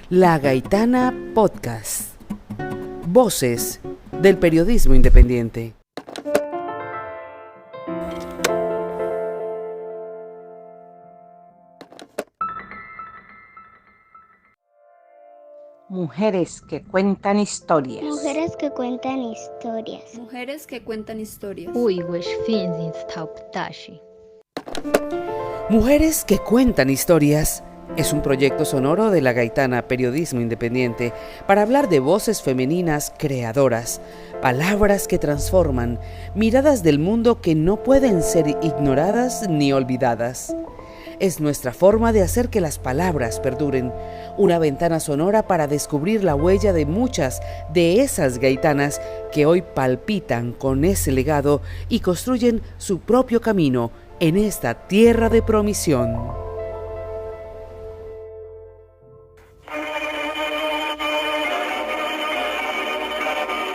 La Gaitana Podcast. Voces del periodismo independiente. Mujeres que cuentan historias. Mujeres que cuentan historias. Mujeres que cuentan historias. Mujeres que cuentan historias es un proyecto sonoro de La Gaitana Periodismo Independiente para hablar de voces femeninas creadoras, palabras que transforman, miradas del mundo que no pueden ser ignoradas ni olvidadas. Es nuestra forma de hacer que las palabras perduren, una ventana sonora para descubrir la huella de muchas de esas gaitanas que hoy palpitan con ese legado y construyen su propio camino en esta tierra de promisión.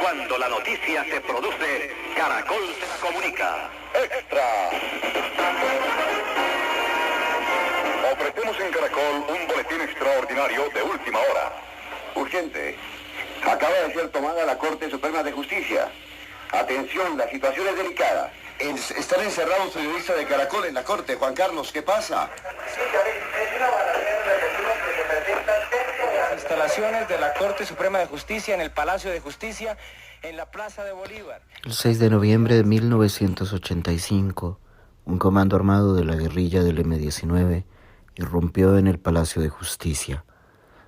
Cuando la noticia se produce, Caracol se la comunica. ¡Extra! Ofrecemos en Caracol un boletín extraordinario de última hora. Urgente. Acaba de ser tomada la Corte Suprema de Justicia. Atención, la situación es delicada. Están encerrados periodistas de Caracol en la Corte. Juan Carlos, ¿qué pasa? Las instalaciones de la Corte Suprema de Justicia en el Palacio de Justicia en la Plaza de Bolívar. El 6 de noviembre de 1985, un comando armado de la guerrilla del M-19 irrumpió en el Palacio de Justicia,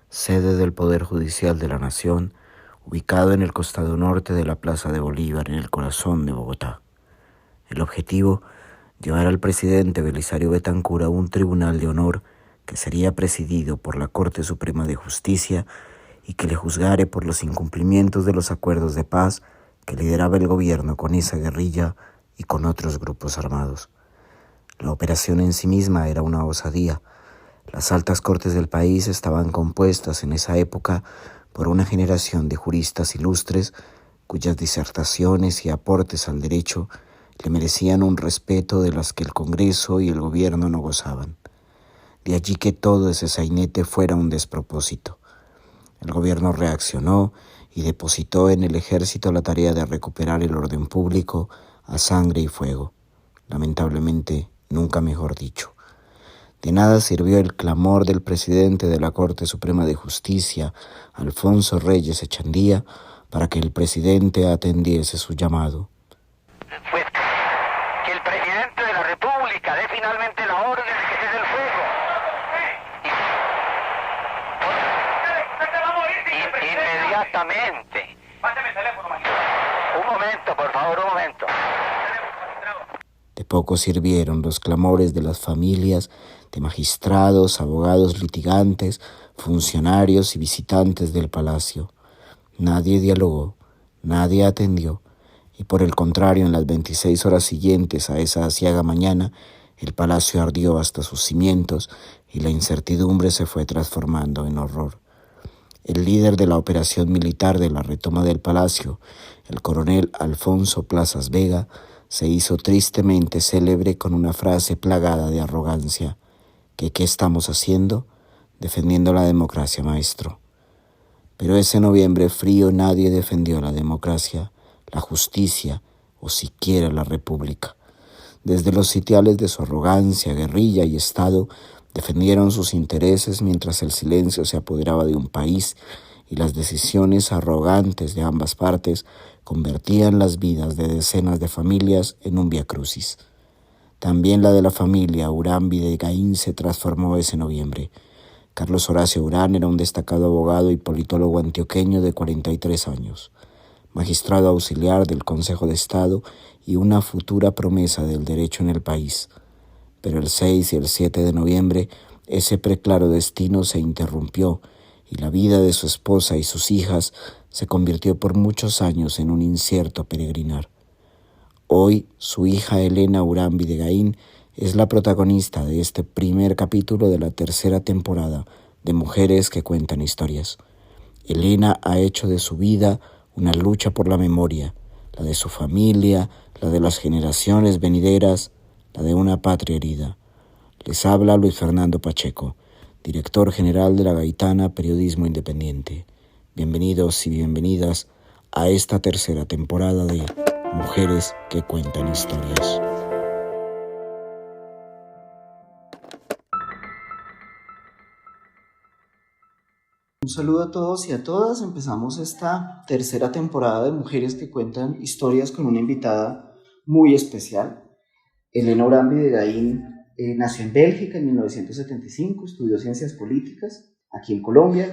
sede del Poder Judicial de la Nación, ubicado en el costado norte de la Plaza de Bolívar, en el corazón de Bogotá. El objetivo, llevar al presidente Belisario Betancur a un tribunal de honor que sería presidido por la Corte Suprema de Justicia y que le juzgare por los incumplimientos de los acuerdos de paz que lideraba el gobierno con esa guerrilla y con otros grupos armados. La operación en sí misma era una osadía. Las altas cortes del país estaban compuestas en esa época por una generación de juristas ilustres cuyas disertaciones y aportes al derecho le merecían un respeto de las que el Congreso y el gobierno no gozaban. De allí que todo ese sainete fuera un despropósito. El gobierno reaccionó y depositó en el ejército la tarea de recuperar el orden público a sangre y fuego. Lamentablemente, nunca mejor dicho. De nada sirvió el clamor del presidente de la Corte Suprema de Justicia, Alfonso Reyes Echandía, para que el presidente atendiese su llamado. Pues que el presidente de la República dé finalmente la orden de que cese el fuego. Inmediatamente. Pásame el teléfono, magistrado. Un momento, por favor, un momento. De poco sirvieron los clamores de las familias, de magistrados, abogados litigantes, funcionarios y visitantes del palacio. Nadie dialogó, nadie atendió, y por el contrario, en las 26 horas siguientes a esa aciaga mañana, el palacio ardió hasta sus cimientos y la incertidumbre se fue transformando en horror. El líder de la operación militar de la retoma del palacio, el coronel Alfonso Plazas Vega, se hizo tristemente célebre con una frase plagada de arrogancia, que ¿qué estamos haciendo? Defendiendo la democracia, maestro. Pero ese noviembre frío nadie defendió la democracia, la justicia o siquiera la república. Desde los sitiales de su arrogancia, guerrilla y Estado, defendieron sus intereses mientras el silencio se apoderaba de un país y las decisiones arrogantes de ambas partes convertían las vidas de decenas de familias en un viacrucis. También la de la familia Urambi de Gaín se transformó ese noviembre. Carlos Horacio Urán era un destacado abogado y politólogo antioqueño de 43 años, magistrado auxiliar del Consejo de Estado y una futura promesa del derecho en el país. Pero el 6 y el 7 de noviembre ese preclaro destino se interrumpió y la vida de su esposa y sus hijas se convirtió por muchos años en un incierto peregrinar. Hoy, su hija Elena Urambi de Gaín es la protagonista de este primer capítulo de la tercera temporada de Mujeres que Cuentan Historias. Elena ha hecho de su vida una lucha por la memoria, la de su familia, la de las generaciones venideras, la de una patria herida. Les habla Luis Fernando Pacheco. director general de la Gaitana Periodismo Independiente. Bienvenidos y bienvenidas a esta tercera temporada de Mujeres que Cuentan Historias. Un saludo a todos y a todas. Empezamos esta tercera temporada de Mujeres que Cuentan Historias con una invitada muy especial. Elena Orambi de Gaín nació en Bélgica en 1975, estudió Ciencias Políticas aquí en Colombia.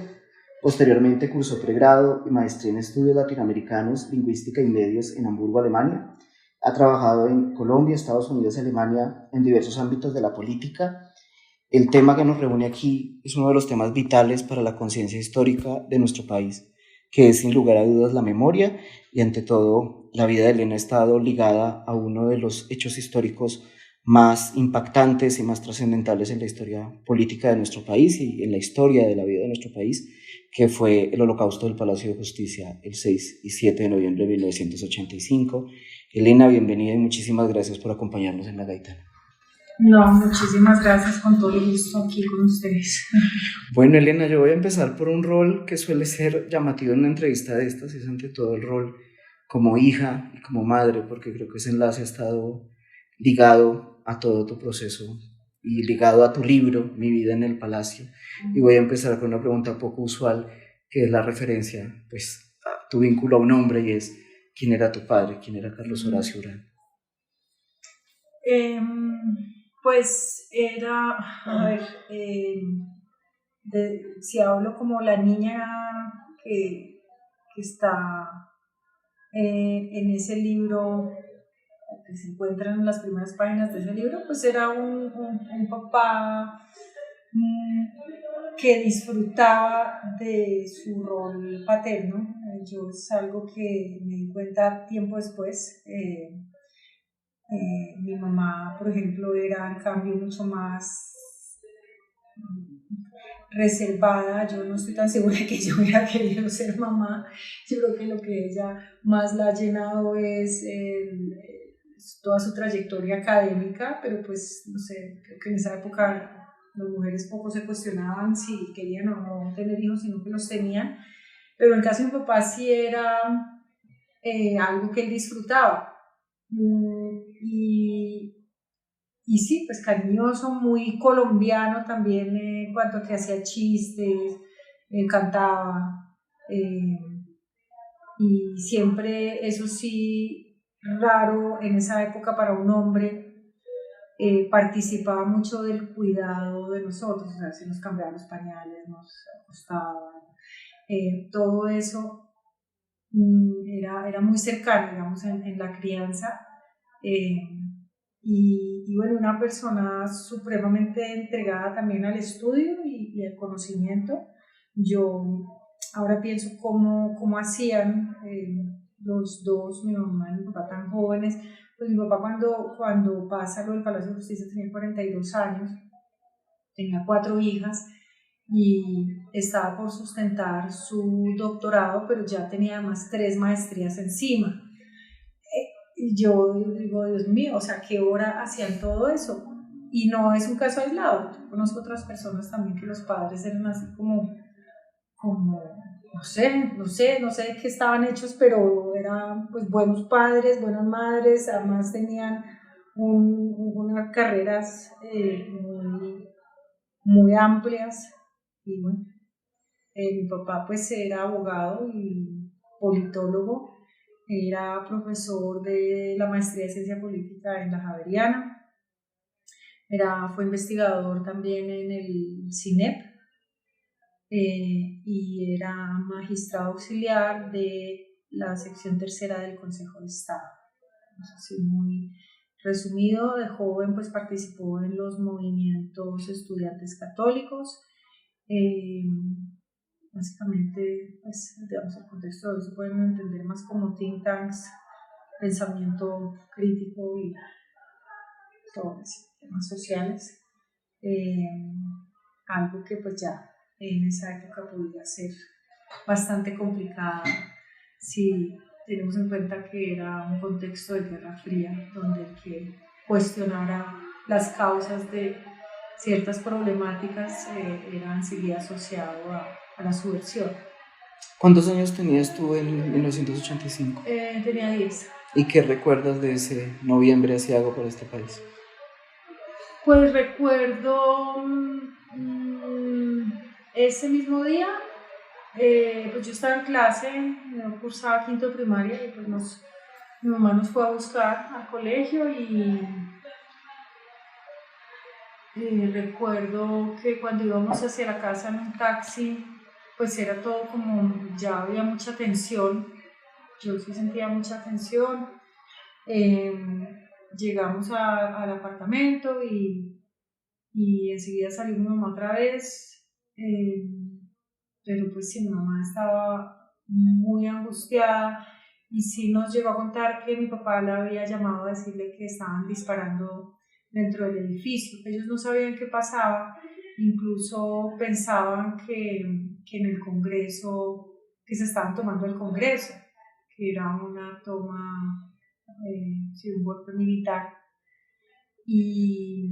Posteriormente cursó pregrado y maestría en Estudios Latinoamericanos, Lingüística y Medios en Hamburgo, Alemania. Ha trabajado en Colombia, Estados Unidos y Alemania en diversos ámbitos de la política. El tema que nos reúne aquí es uno de los temas vitales para la conciencia histórica de nuestro país, que es sin lugar a dudas la memoria, y ante todo la vida de Elena ha estado ligada a uno de los hechos históricos más impactantes y más trascendentales en la historia política de nuestro país y en la historia de la vida de nuestro país, que fue el Holocausto del Palacio de Justicia el 6 y 7 de noviembre de 1985. Elena, bienvenida y muchísimas gracias por acompañarnos en La Gaitana. No, muchísimas gracias, con todo el gusto aquí con ustedes. Bueno, Elena, yo voy a empezar por un rol que suele ser llamativo en una entrevista de estas, es ante todo el rol como hija y como madre, porque creo que ese enlace ha estado ligado a todo tu proceso y ligado a tu libro, Mi vida en el Palacio. Y voy a empezar con una pregunta poco usual, que es la referencia, pues, a tu vínculo a un hombre, y es, ¿quién era tu padre? ¿Quién era Carlos Horacio Urán? Pues era, a ver, si hablo como la niña que está en ese libro, que se encuentran en las primeras páginas de ese libro, pues era un papá que disfrutaba de su rol paterno. Yo es algo que me di cuenta tiempo después. Mi mamá, por ejemplo, era en cambio mucho más reservada. Yo no estoy tan segura de que yo hubiera querido ser mamá. Yo creo que lo que ella más la ha llenado es toda su trayectoria académica, pero pues no sé, creo que en esa época las mujeres poco se cuestionaban si querían o no tener hijos, sino que los tenían. Pero en el caso de mi papá sí era algo que él disfrutaba. Y sí, pues cariñoso, muy colombiano también en cuanto a que hacía chistes, cantaba, y siempre, eso sí, raro en esa época para un hombre, participaba mucho del cuidado de nosotros, o sea, se nos cambiaban los pañales, nos acostaban, todo eso era muy cercano, digamos, en la crianza. Y bueno, una persona supremamente entregada también al estudio y al conocimiento. Yo ahora pienso cómo hacían los dos, mi mamá y mi papá, tan jóvenes. Pues mi papá cuando pasa lo del Palacio de Justicia tenía 42 años, tenía 4 hijas y estaba por sustentar su doctorado, pero ya tenía además 3 maestrías encima. Y yo digo, Dios mío, o sea, ¿qué hora hacían todo eso? Y no es un caso aislado. Yo conozco otras personas también que los padres eran así como no sé de qué estaban hechos, pero eran pues buenos padres, buenas madres, además tenían unas carreras muy amplias. Y bueno, mi papá pues era abogado y politólogo. Era profesor de la maestría de Ciencia Política en la Javeriana, fue investigador también en el CINEP, y era magistrado auxiliar de la sección tercera del Consejo de Estado. Así muy resumido, de joven pues participó en los movimientos estudiantes católicos. Básicamente, pues, digamos, el contexto de hoy se pueden entender más como think tanks, pensamiento crítico y todo eso, temas sociales. Algo que pues ya en esa época podía ser bastante complicada si tenemos en cuenta que era un contexto de Guerra Fría, donde el que cuestionara las causas de ciertas problemáticas eran seguía asociado a la subversión. ¿Cuántos años tenías tú en 1985? Tenía 10. ¿Y qué recuerdas de ese noviembre asiago para este país? Pues recuerdo ese mismo día, pues yo estaba en clase, yo cursaba quinto de primaria y pues mi mamá nos fue a buscar al colegio y recuerdo que cuando íbamos hacia la casa en un taxi, pues era todo como, ya había mucha tensión, yo sí sentía mucha tensión. Llegamos al apartamento y enseguida salió mi mamá otra vez, pero pues sí, mi mamá estaba muy angustiada y sí nos llegó a contar que mi papá la había llamado a decirle que estaban disparando dentro del edificio. Ellos no sabían qué pasaba, incluso pensaban que en el Congreso, que se estaban tomando el Congreso, que era una toma, un golpe militar. Y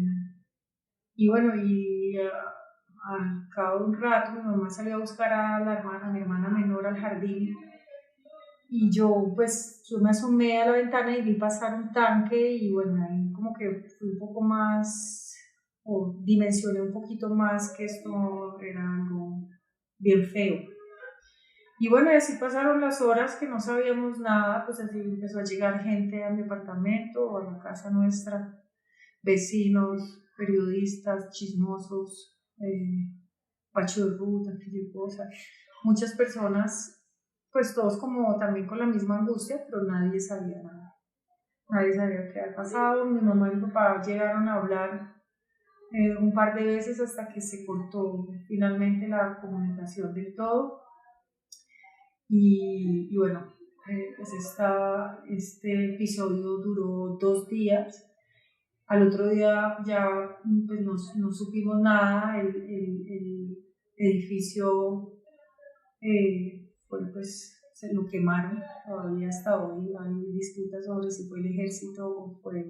bueno, al cabo de un rato mi mamá salió a buscar a mi hermana menor al jardín y yo me asomé a la ventana y vi pasar un tanque y bueno, ahí como que fui un poco más, o dimensioné un poquito más que esto era algo bien feo. Y bueno, y así pasaron las horas que no sabíamos nada, pues así empezó a llegar gente a mi apartamento o a la casa nuestra, vecinos, periodistas, chismosos, Pacho de Ruta, muchas personas, pues todos como también con la misma angustia, pero nadie sabía nada. Nadie sabía qué había pasado. Mi mamá y mi papá llegaron a hablar un par de veces hasta que se cortó finalmente la comunicación del todo. Y bueno, pues este episodio duró 2 días. Al otro día ya pues no supimos nada, el edificio se lo quemaron, todavía hasta hoy hay disputas sobre si fue el ejército o fue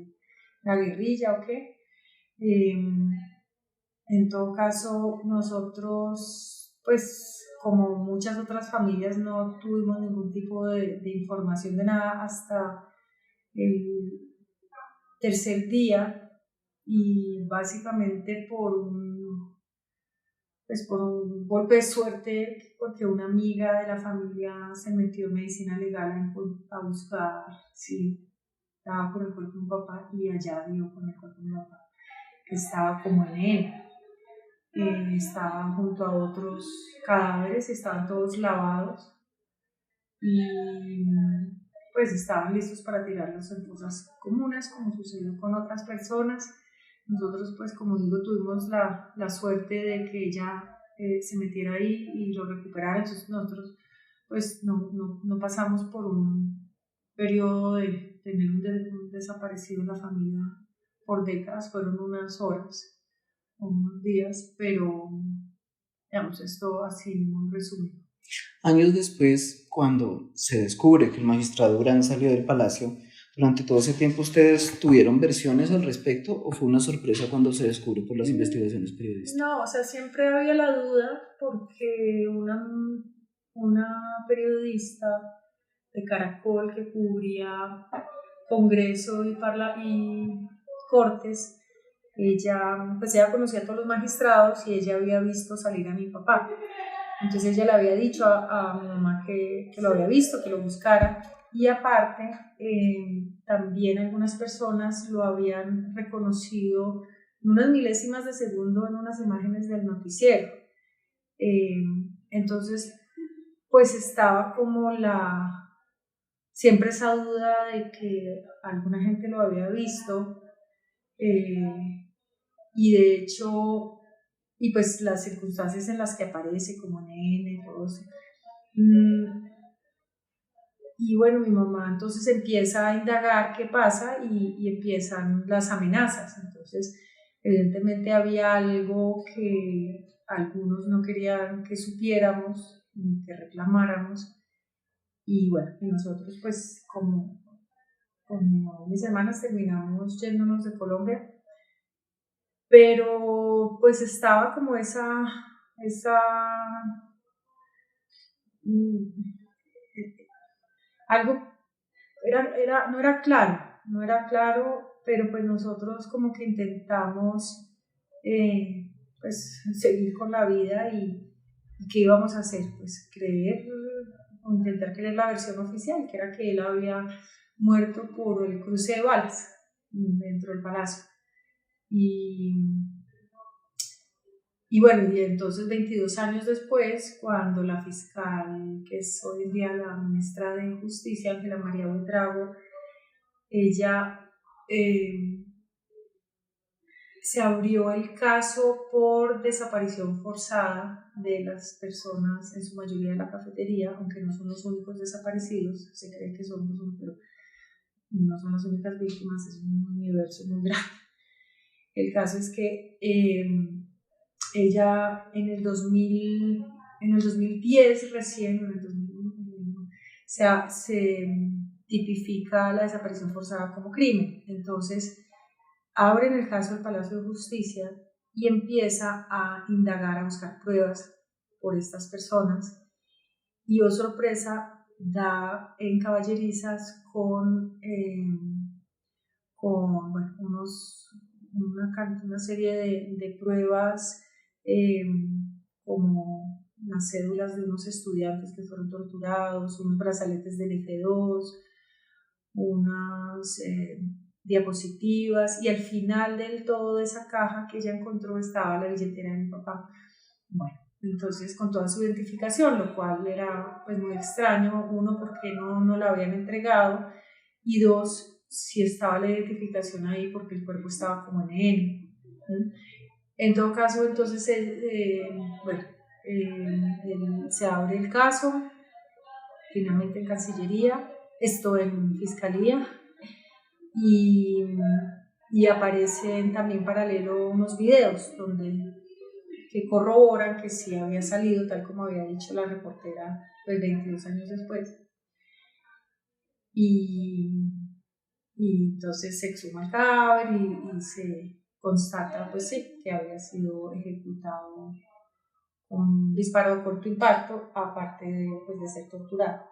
la guerrilla o qué. En todo caso, nosotros, pues como muchas otras familias, no tuvimos ningún tipo de información de nada hasta el tercer día y básicamente por un golpe de suerte, porque una amiga de la familia se metió en medicina legal a buscar si estaba con el cuerpo de un papá y allá dio con el cuerpo de un papá que estaba como en él. Estaba junto a otros cadáveres, estaban todos lavados y pues estaban listos para tirarlos en fosas comunes, como sucedió con otras personas. Nosotros, pues como digo, tuvimos la suerte de que ella se metiera ahí y lo recuperara, entonces nosotros pues no pasamos por un periodo de tener un desaparecido en la familia por décadas, fueron unas horas o unos días, pero digamos esto así muy resumido. Años después, cuando se descubre que el magistrado Durán salió del palacio, ¿durante todo ese tiempo ustedes tuvieron versiones al respecto o fue una sorpresa cuando se descubrió por las investigaciones periodísticas? No, o sea, siempre había la duda porque una periodista de Caracol que cubría Congreso y Cortes, ella conocía a todos los magistrados y ella había visto salir a mi papá. Entonces ella le había dicho a mi mamá que lo había visto, que lo buscara. Y aparte, también algunas personas lo habían reconocido en unas milésimas de segundo en unas imágenes del noticiero. Entonces, pues estaba como siempre esa duda de que alguna gente lo había visto. Y de hecho, y pues las circunstancias en las que aparece como nene, todo eso. Y bueno, mi mamá entonces empieza a indagar qué pasa y empiezan las amenazas. Entonces, evidentemente había algo que algunos no querían que supiéramos, que reclamáramos. Y bueno, y nosotros pues como con mis hermanas terminamos yéndonos de Colombia. pero pues estaba como esa algo, no era claro, pero pues nosotros como que intentamos pues seguir con la vida y ¿qué íbamos a hacer? Pues creer o intentar creer la versión oficial, que era que él había muerto por el cruce de balas dentro del palacio. Y bueno, y entonces 22 años después, cuando la fiscal, que es hoy en día la ministra de Justicia, Ángela María Buitrago, ella se abrió el caso por desaparición forzada de las personas, en su mayoría de la cafetería, aunque no son los únicos desaparecidos, se cree que son los únicos, pero no son las únicas víctimas, es un universo muy grande. El caso es que ella en el 2010 recién, en el 2001, se tipifica la desaparición forzada como crimen. Entonces abren el caso del Palacio de Justicia y empieza a indagar, a buscar pruebas por estas personas. Y oh sorpresa, da en caballerizas con bueno, una serie de pruebas como las cédulas de unos estudiantes que fueron torturados, unos brazaletes del F2, unas diapositivas, y al final del todo de esa caja que ella encontró estaba la billetera de mi papá. Bueno, entonces con toda su identificación, lo cual era pues muy extraño, uno porque no la habían entregado, y dos, si estaba la identificación ahí porque el cuerpo estaba como NN. En todo caso, entonces se abre el caso, finalmente en Cancillería, esto en Fiscalía, y aparecen también paralelo unos videos que corroboran que sí había salido, tal como había dicho la reportera pues 22 años después. Y entonces se exhuma el cadáver y se constata, pues sí, que había sido ejecutado con un disparo de corto impacto, aparte de ser torturado.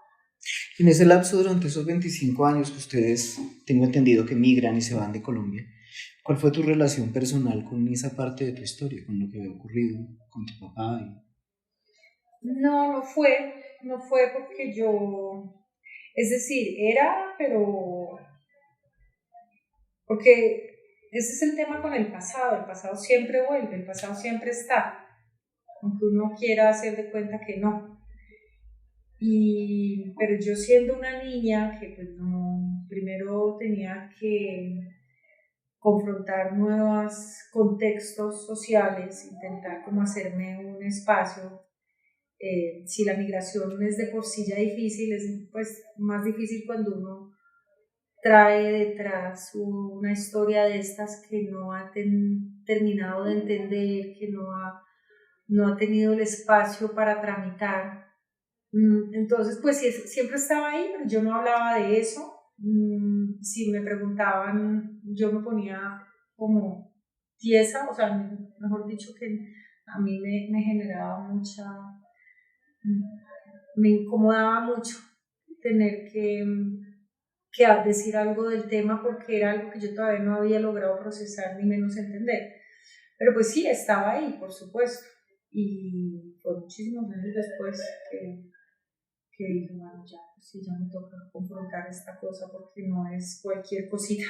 En ese lapso, durante esos 25 años que ustedes, tengo entendido que migran y se van de Colombia, ¿cuál fue tu relación personal con esa parte de tu historia, con lo que había ocurrido con tu papá? No fue porque es decir, pero porque ese es el tema con el pasado siempre vuelve, el pasado siempre está, aunque uno quiera hacer de cuenta que no. Pero yo siendo una niña que pues no, primero tenía que confrontar nuevos contextos sociales, intentar como hacerme un espacio. Si la migración es de por sí ya difícil, es pues más difícil cuando uno trae detrás una historia de estas que no ha terminado de entender, que no ha tenido el espacio para tramitar. Entonces, pues siempre estaba ahí, pero yo no hablaba de eso. Si me preguntaban, yo me ponía como tiesa, o sea, mejor dicho, que a mí me generaba me incomodaba mucho tener que decir algo del tema, porque era algo que yo todavía no había logrado procesar ni menos entender. Pero pues sí, estaba ahí, por supuesto. Y fue muchísimos años después que dije, bueno, ya, pues sí, ya me toca confrontar esta cosa porque no es cualquier cosita.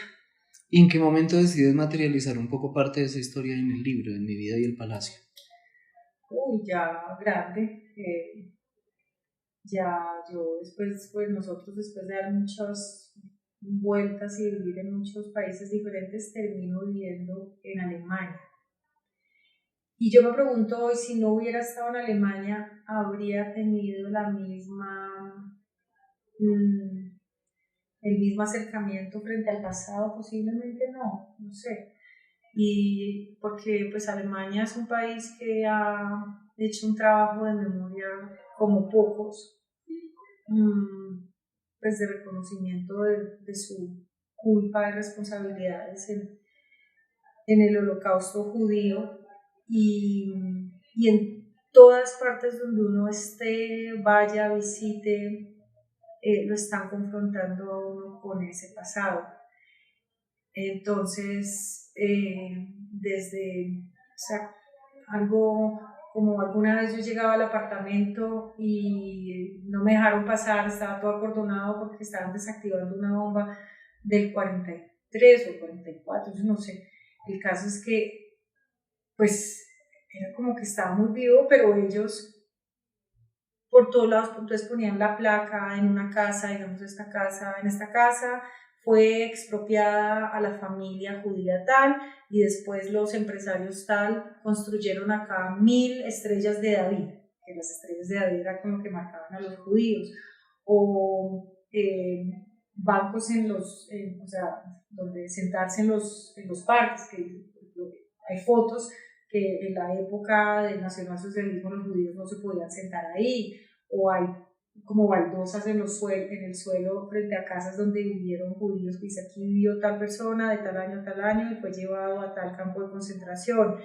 ¿Y en qué momento decides materializar un poco parte de esa historia en el libro, en Mi vida y el palacio? Uy, ya grande. Ya yo después, pues nosotros después de dar muchas vueltas y vivir en muchos países diferentes, termino viviendo en Alemania. Y yo me pregunto hoy, si no hubiera estado en Alemania, ¿habría tenido el mismo acercamiento frente al pasado? Posiblemente no sé. Y porque pues Alemania es un país que ha hecho un trabajo de memoria como pocos, pues de reconocimiento de su culpa y responsabilidades en el holocausto judío y en todas partes donde uno esté, vaya, visite, lo están confrontando a uno con ese pasado. Entonces, o sea, algo como alguna vez yo llegaba al apartamento y no me dejaron pasar, estaba todo acordonado porque estaban desactivando una bomba del 43 o 44, yo no sé. El caso es que, pues, era como que estaba muy vivo, pero ellos por todos lados, entonces ponían la placa en una casa, digamos, en esta casa fue expropiada a la familia judía tal, y después los empresarios tal construyeron acá 1000 estrellas de David, que las estrellas de David eran como que marcaban a los judíos, o bancos o sea, donde sentarse en los parques, que hay fotos que en la época del nacionalsocialismo los judíos no se podían sentar ahí, o hay como baldosas en el suelo frente a casas donde vivieron judíos, que dice aquí vivió tal persona de tal año a tal año y fue llevado a tal campo de concentración.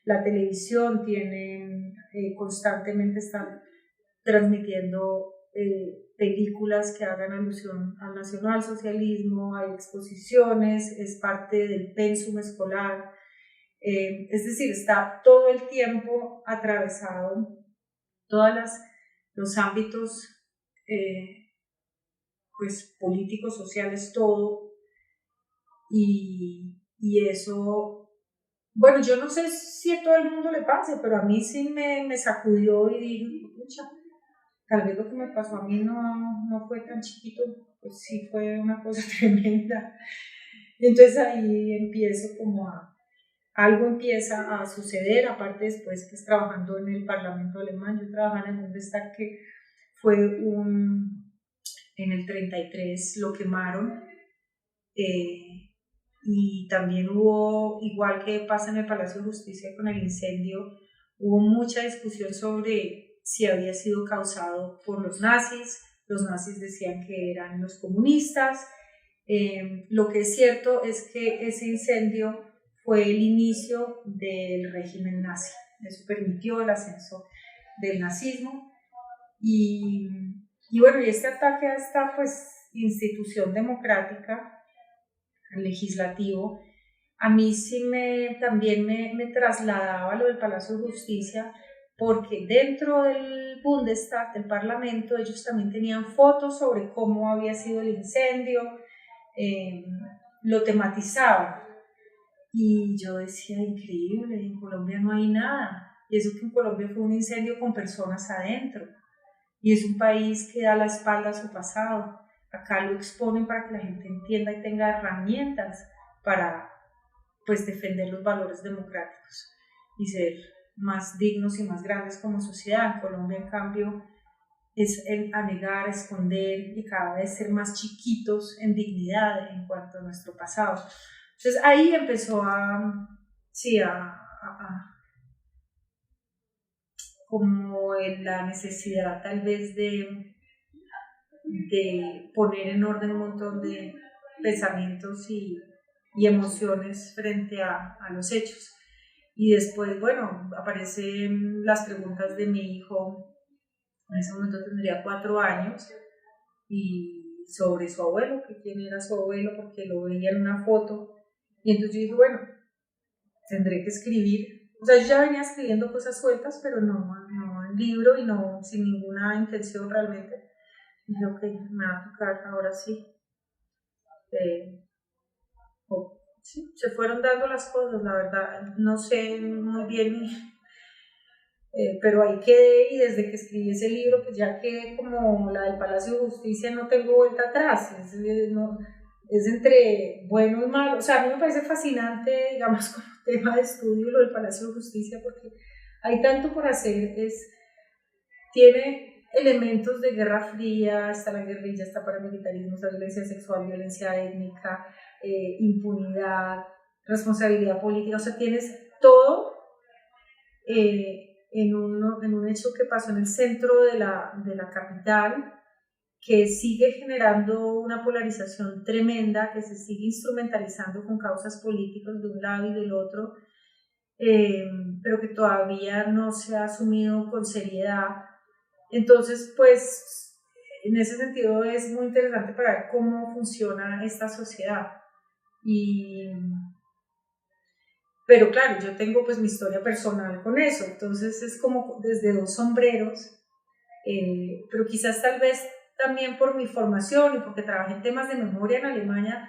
La televisión constantemente está transmitiendo películas que hagan alusión al nacionalsocialismo, hay exposiciones, es parte del pensum escolar. Es decir, está todo el tiempo atravesado, todos los ámbitos pues, políticos, sociales, todo, y eso, bueno, yo no sé si a todo el mundo le pase, pero a mí sí me sacudió y dije, pucha, tal vez lo que me pasó a mí no fue tan chiquito, pues sí fue una cosa tremenda. Entonces ahí algo empieza a suceder, aparte después pues trabajando en el Parlamento alemán, yo trabajaba en el Bundestag, que fue en el 33 lo quemaron, y también hubo, igual que pasa en el Palacio de Justicia con el incendio, hubo mucha discusión sobre si había sido causado por los nazis decían que eran los comunistas. Lo que es cierto es que ese incendio fue el inicio del régimen nazi, eso permitió el ascenso del nazismo, y bueno, y este ataque a esta pues, institución democrática, legislativo, a mí sí también me trasladaba lo del Palacio de Justicia, porque dentro del Bundestag, del Parlamento, ellos también tenían fotos sobre cómo había sido el incendio, lo tematizaban. Y yo decía, increíble, en Colombia no hay nada. Y eso que en Colombia fue un incendio con personas adentro. Y es un país que da la espalda a su pasado. Acá lo exponen para que la gente entienda y tenga herramientas para pues, defender los valores democráticos y ser más dignos y más grandes como sociedad. En Colombia, en cambio, es el anegar, esconder y cada vez ser más chiquitos en dignidad en cuanto a nuestro pasado. Entonces ahí empezó como la necesidad tal vez de poner en orden un montón de pensamientos y emociones frente a los hechos. Y después, bueno, aparecen las preguntas de mi hijo, en ese momento tendría 4 años, y sobre su abuelo, que quién era su abuelo, porque lo veía en una foto. Y entonces yo dije, bueno, tendré que escribir. O sea, yo ya venía escribiendo cosas sueltas, pero no en libro y no sin ninguna intención realmente. Y dije, ok, me va a tocar ahora sí. Sí, se fueron dando las cosas, la verdad. No sé muy bien, pero ahí quedé, y desde que escribí ese libro, pues ya quedé como la del Palacio de Justicia, no tengo vuelta atrás. Es entre bueno y malo. O sea, a mí me parece fascinante, digamos, como tema de estudio lo del Palacio de Justicia, porque hay tanto por hacer. Tiene elementos de Guerra Fría, está la guerrilla, está paramilitarismo, está violencia sexual, violencia étnica, impunidad, responsabilidad política. O sea, tienes todo en un hecho que pasó en el centro de la capital, que sigue generando una polarización tremenda, que se sigue instrumentalizando con causas políticas de un lado y del otro, pero que todavía no se ha asumido con seriedad. Entonces, pues, en ese sentido es muy interesante para ver cómo funciona esta sociedad. Pero claro, yo tengo pues mi historia personal con eso, entonces es como desde dos sombreros, pero quizás tal vez también por mi formación y porque trabajé en temas de memoria en Alemania,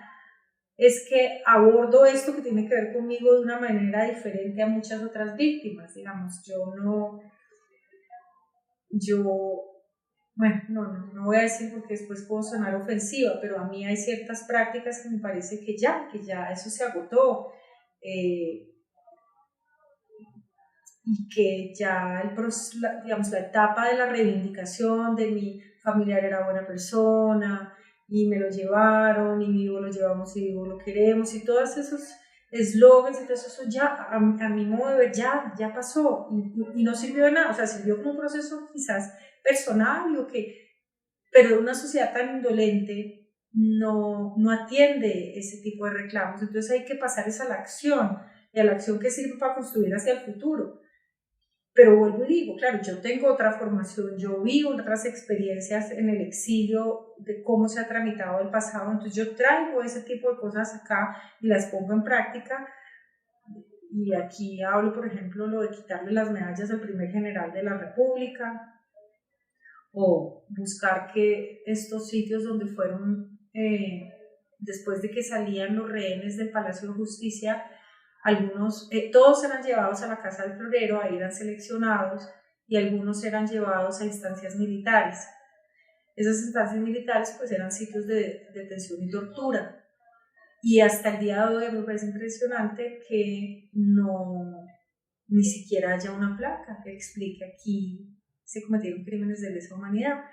es que abordo esto que tiene que ver conmigo de una manera diferente a muchas otras víctimas, digamos. Bueno, no voy a decir porque después puedo sonar ofensiva, pero a mí hay ciertas prácticas que me parece que ya eso se agotó, y que ya la etapa de la reivindicación de mi familiar era buena persona y me lo llevaron y vivo lo llevamos y vivo lo queremos y todos esos eslogans y todo eso ya a mi modo de ver ya pasó y no sirvió de nada, o sea, sirvió como un proceso quizás personal, pero una sociedad tan indolente no atiende ese tipo de reclamos, entonces hay que pasar a la acción, y a la acción que sirve para construir hacia el futuro. Pero vuelvo y digo, claro, yo tengo otra formación, yo vivo otras experiencias en el exilio de cómo se ha tramitado el pasado, entonces yo traigo ese tipo de cosas acá y las pongo en práctica. Y aquí hablo, por ejemplo, lo de quitarle las medallas al primer general de la República, o buscar que estos sitios donde fueron, después de que salían los rehenes del Palacio de Justicia, algunos, todos eran llevados a la Casa del Florero, ahí eran seleccionados, y algunos eran llevados a instancias militares. Esas instancias militares pues eran sitios de detención y tortura. Y hasta el día de hoy me parece impresionante que ni siquiera haya una placa que explique aquí se cometieron crímenes de lesa humanidad.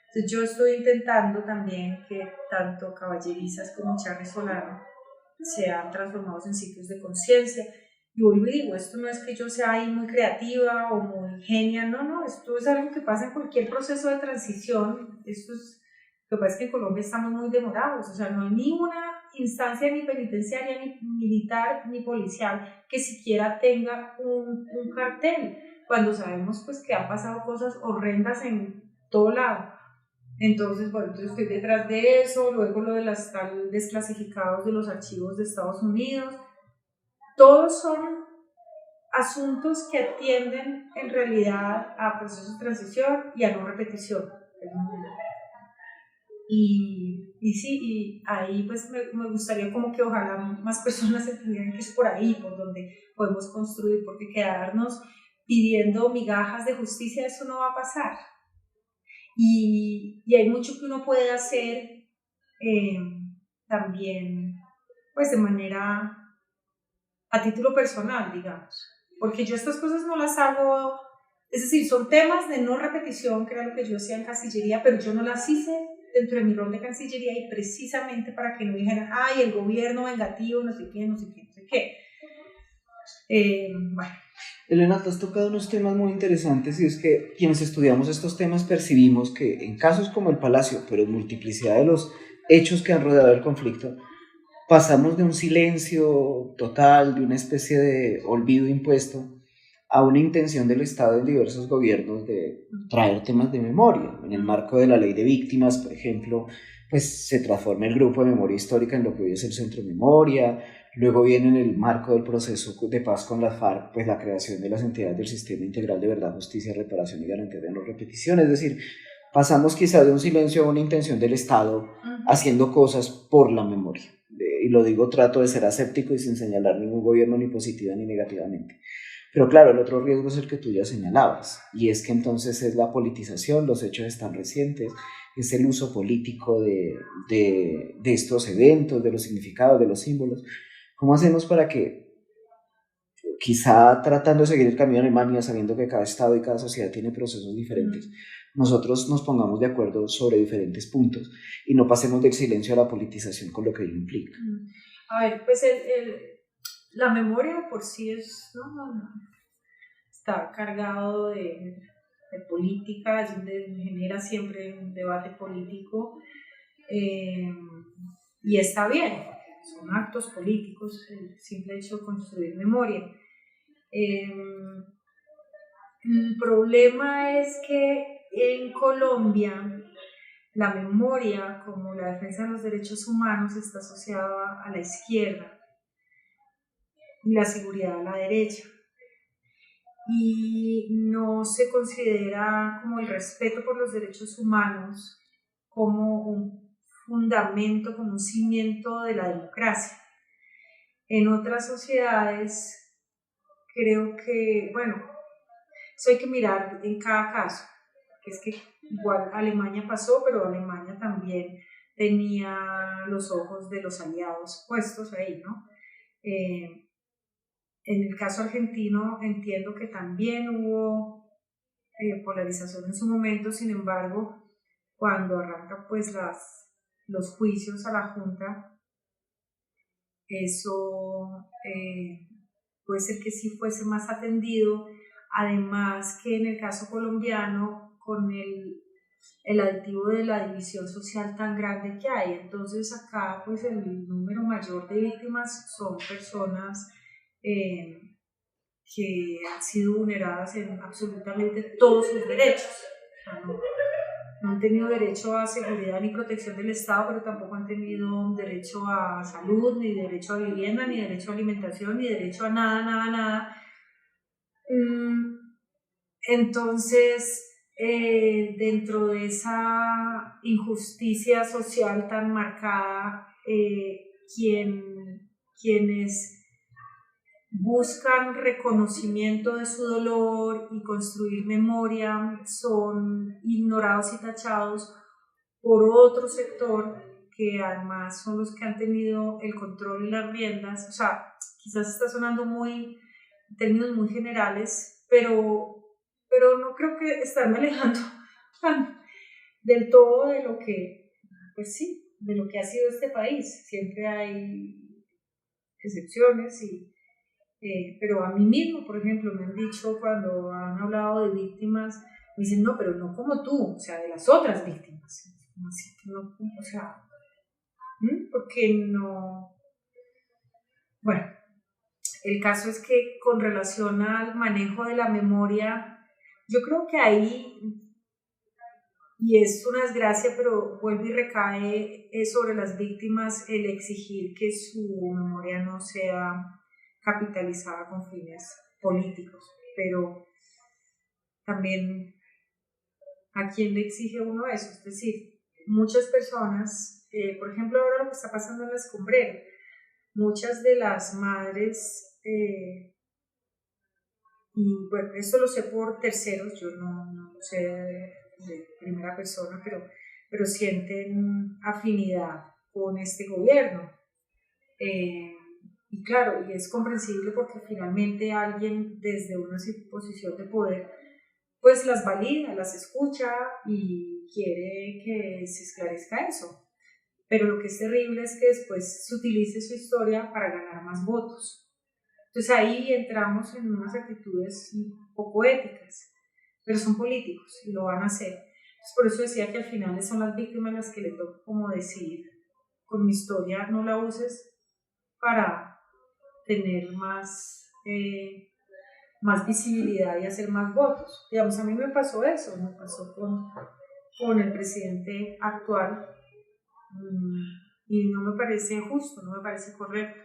Entonces yo estoy intentando también que tanto Caballerizas como Charri Solano sean transformados en sitios de conciencia. Y vuelvo y digo, esto no es que yo sea ahí muy creativa o muy genia, no, esto es algo que pasa en cualquier proceso de transición. Lo que pasa es que en Colombia estamos muy demorados, o sea, no hay ni una instancia ni penitenciaria, ni militar, ni policial que siquiera tenga un cartel, cuando sabemos pues que han pasado cosas horrendas en todo lado. Entonces, bueno, yo estoy detrás de eso, luego lo de las tal desclasificados de los archivos de Estados Unidos. Todos son asuntos que atienden en realidad a procesos de transición y a no repetición. Y ahí pues me gustaría como que ojalá más personas entendieran que es por ahí, por donde podemos construir, porque quedarnos pidiendo migajas de justicia, eso no va a pasar. Y hay mucho que uno puede hacer también, pues de manera, a título personal, digamos, porque yo estas cosas no las hago, es decir, son temas de no repetición, que era lo que yo hacía en Cancillería, pero yo no las hice dentro de mi rol de Cancillería y precisamente para que no dijeran, ay, el gobierno vengativo, no sé qué. Bueno. Elena, te has tocado unos temas muy interesantes y es que quienes estudiamos estos temas percibimos que en casos como el Palacio, pero en multiplicidad de los hechos que han rodeado el conflicto, pasamos de un silencio total, de una especie de olvido impuesto, a una intención del Estado en diversos gobiernos de traer temas de memoria. En el marco de la ley de víctimas, por ejemplo, pues se transforma el grupo de memoria histórica en lo que hoy es el Centro de Memoria. Luego viene en el marco del proceso de paz con las FARC, pues la creación de las entidades del Sistema Integral de Verdad, Justicia, Reparación y Garantía de No Repetición. Es decir, pasamos quizá de un silencio a una intención del Estado haciendo cosas por la memoria. Y lo digo, trato de ser aséptico y sin señalar ningún gobierno ni positiva ni negativamente. Pero claro, el otro riesgo es el que tú ya señalabas, y es que entonces es la politización, los hechos están recientes, es el uso político de estos eventos, de los significados, de los símbolos. ¿Cómo hacemos para que, quizá tratando de seguir el camino de Alemania, sabiendo que cada estado y cada sociedad tiene procesos diferentes, nosotros nos pongamos de acuerdo sobre diferentes puntos y no pasemos del silencio a la politización con lo que ello implica? A ver, pues la memoria por sí está cargado política, es donde genera siempre un debate político, y está bien, son actos políticos, el simple hecho de construir memoria. El problema es que en Colombia la memoria, como la defensa de los derechos humanos, está asociada a la izquierda y la seguridad a la derecha. Y no se considera como el respeto por los derechos humanos como un fundamento, como un cimiento de la democracia. En otras sociedades creo que, bueno, eso hay que mirar en cada caso, que es que igual Alemania pasó, pero Alemania también tenía los ojos de los aliados puestos ahí, ¿no? En el caso argentino entiendo que también hubo polarización en su momento, sin embargo, cuando arrancan pues los juicios a la Junta, eso puede ser que sí fuese más atendido, además que en el caso colombiano, con el aditivo de la división social tan grande que hay, entonces acá pues el número mayor de víctimas son personas que han sido vulneradas en absolutamente todos sus derechos. O sea, no han tenido derecho a seguridad ni protección del Estado, pero tampoco han tenido derecho a salud, ni derecho a vivienda, ni derecho a alimentación, ni derecho a nada. Entonces, dentro de esa injusticia social tan marcada, quienes buscan reconocimiento de su dolor y construir memoria son ignorados y tachados por otro sector que además son los que han tenido el control y las riendas. O sea, quizás está sonando en términos muy generales, pero no creo que estarme alejando del todo de lo que, pues sí, de lo que ha sido este país. Siempre hay excepciones, pero a mí mismo, por ejemplo, me han dicho cuando han hablado de víctimas, me dicen, no, pero no como tú, o sea, de las otras víctimas. Así que no, o sea, porque no. Bueno, el caso es que con relación al manejo de la memoria, yo creo que ahí, y es una desgracia, pero vuelve y recae sobre las víctimas el exigir que su memoria no sea capitalizada con fines políticos, pero también ¿a quién le exige uno eso? Es decir, muchas personas, por ejemplo ahora lo que está pasando en la Escombrera, muchas de las madres, y bueno, esto lo sé por terceros, yo no lo sé de primera persona, pero sienten afinidad con este gobierno. Y claro, y es comprensible porque finalmente alguien desde una posición de poder pues las valida, las escucha y quiere que se esclarezca eso. Pero lo que es terrible es que después se utilice su historia para ganar más votos. Entonces ahí entramos en unas actitudes poco éticas, pero son políticos y lo van a hacer. Entonces, por eso decía que al final son las víctimas las que le toca como decir, con mi historia no la uses para tener más visibilidad y hacer más votos. Digamos, a mí me pasó eso, me pasó con el presidente actual, y no me parece justo, no me parece correcto.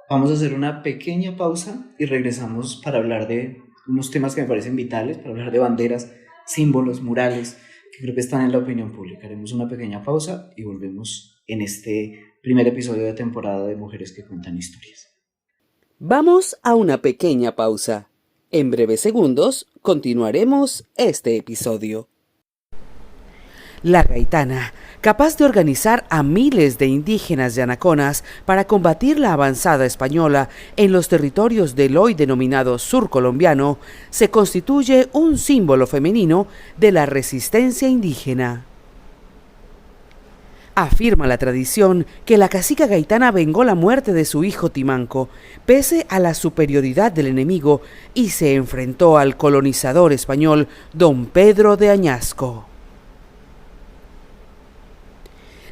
Vamos a hacer una pequeña pausa y regresamos para hablar de unos temas que me parecen vitales, para hablar de banderas, símbolos, murales, que creo que están en la opinión pública. Haremos una pequeña pausa y volvemos en este primer episodio de temporada de Mujeres que Cuentan Historias. Vamos a una pequeña pausa. En breves segundos continuaremos este episodio. La Gaitana, capaz de organizar a miles de indígenas yanaconas para combatir la avanzada española en los territorios del hoy denominado sur colombiano, se constituye un símbolo femenino de la resistencia indígena. Afirma la tradición que la cacica gaitana vengó la muerte de su hijo Timanco, pese a la superioridad del enemigo, y se enfrentó al colonizador español don Pedro de Añasco.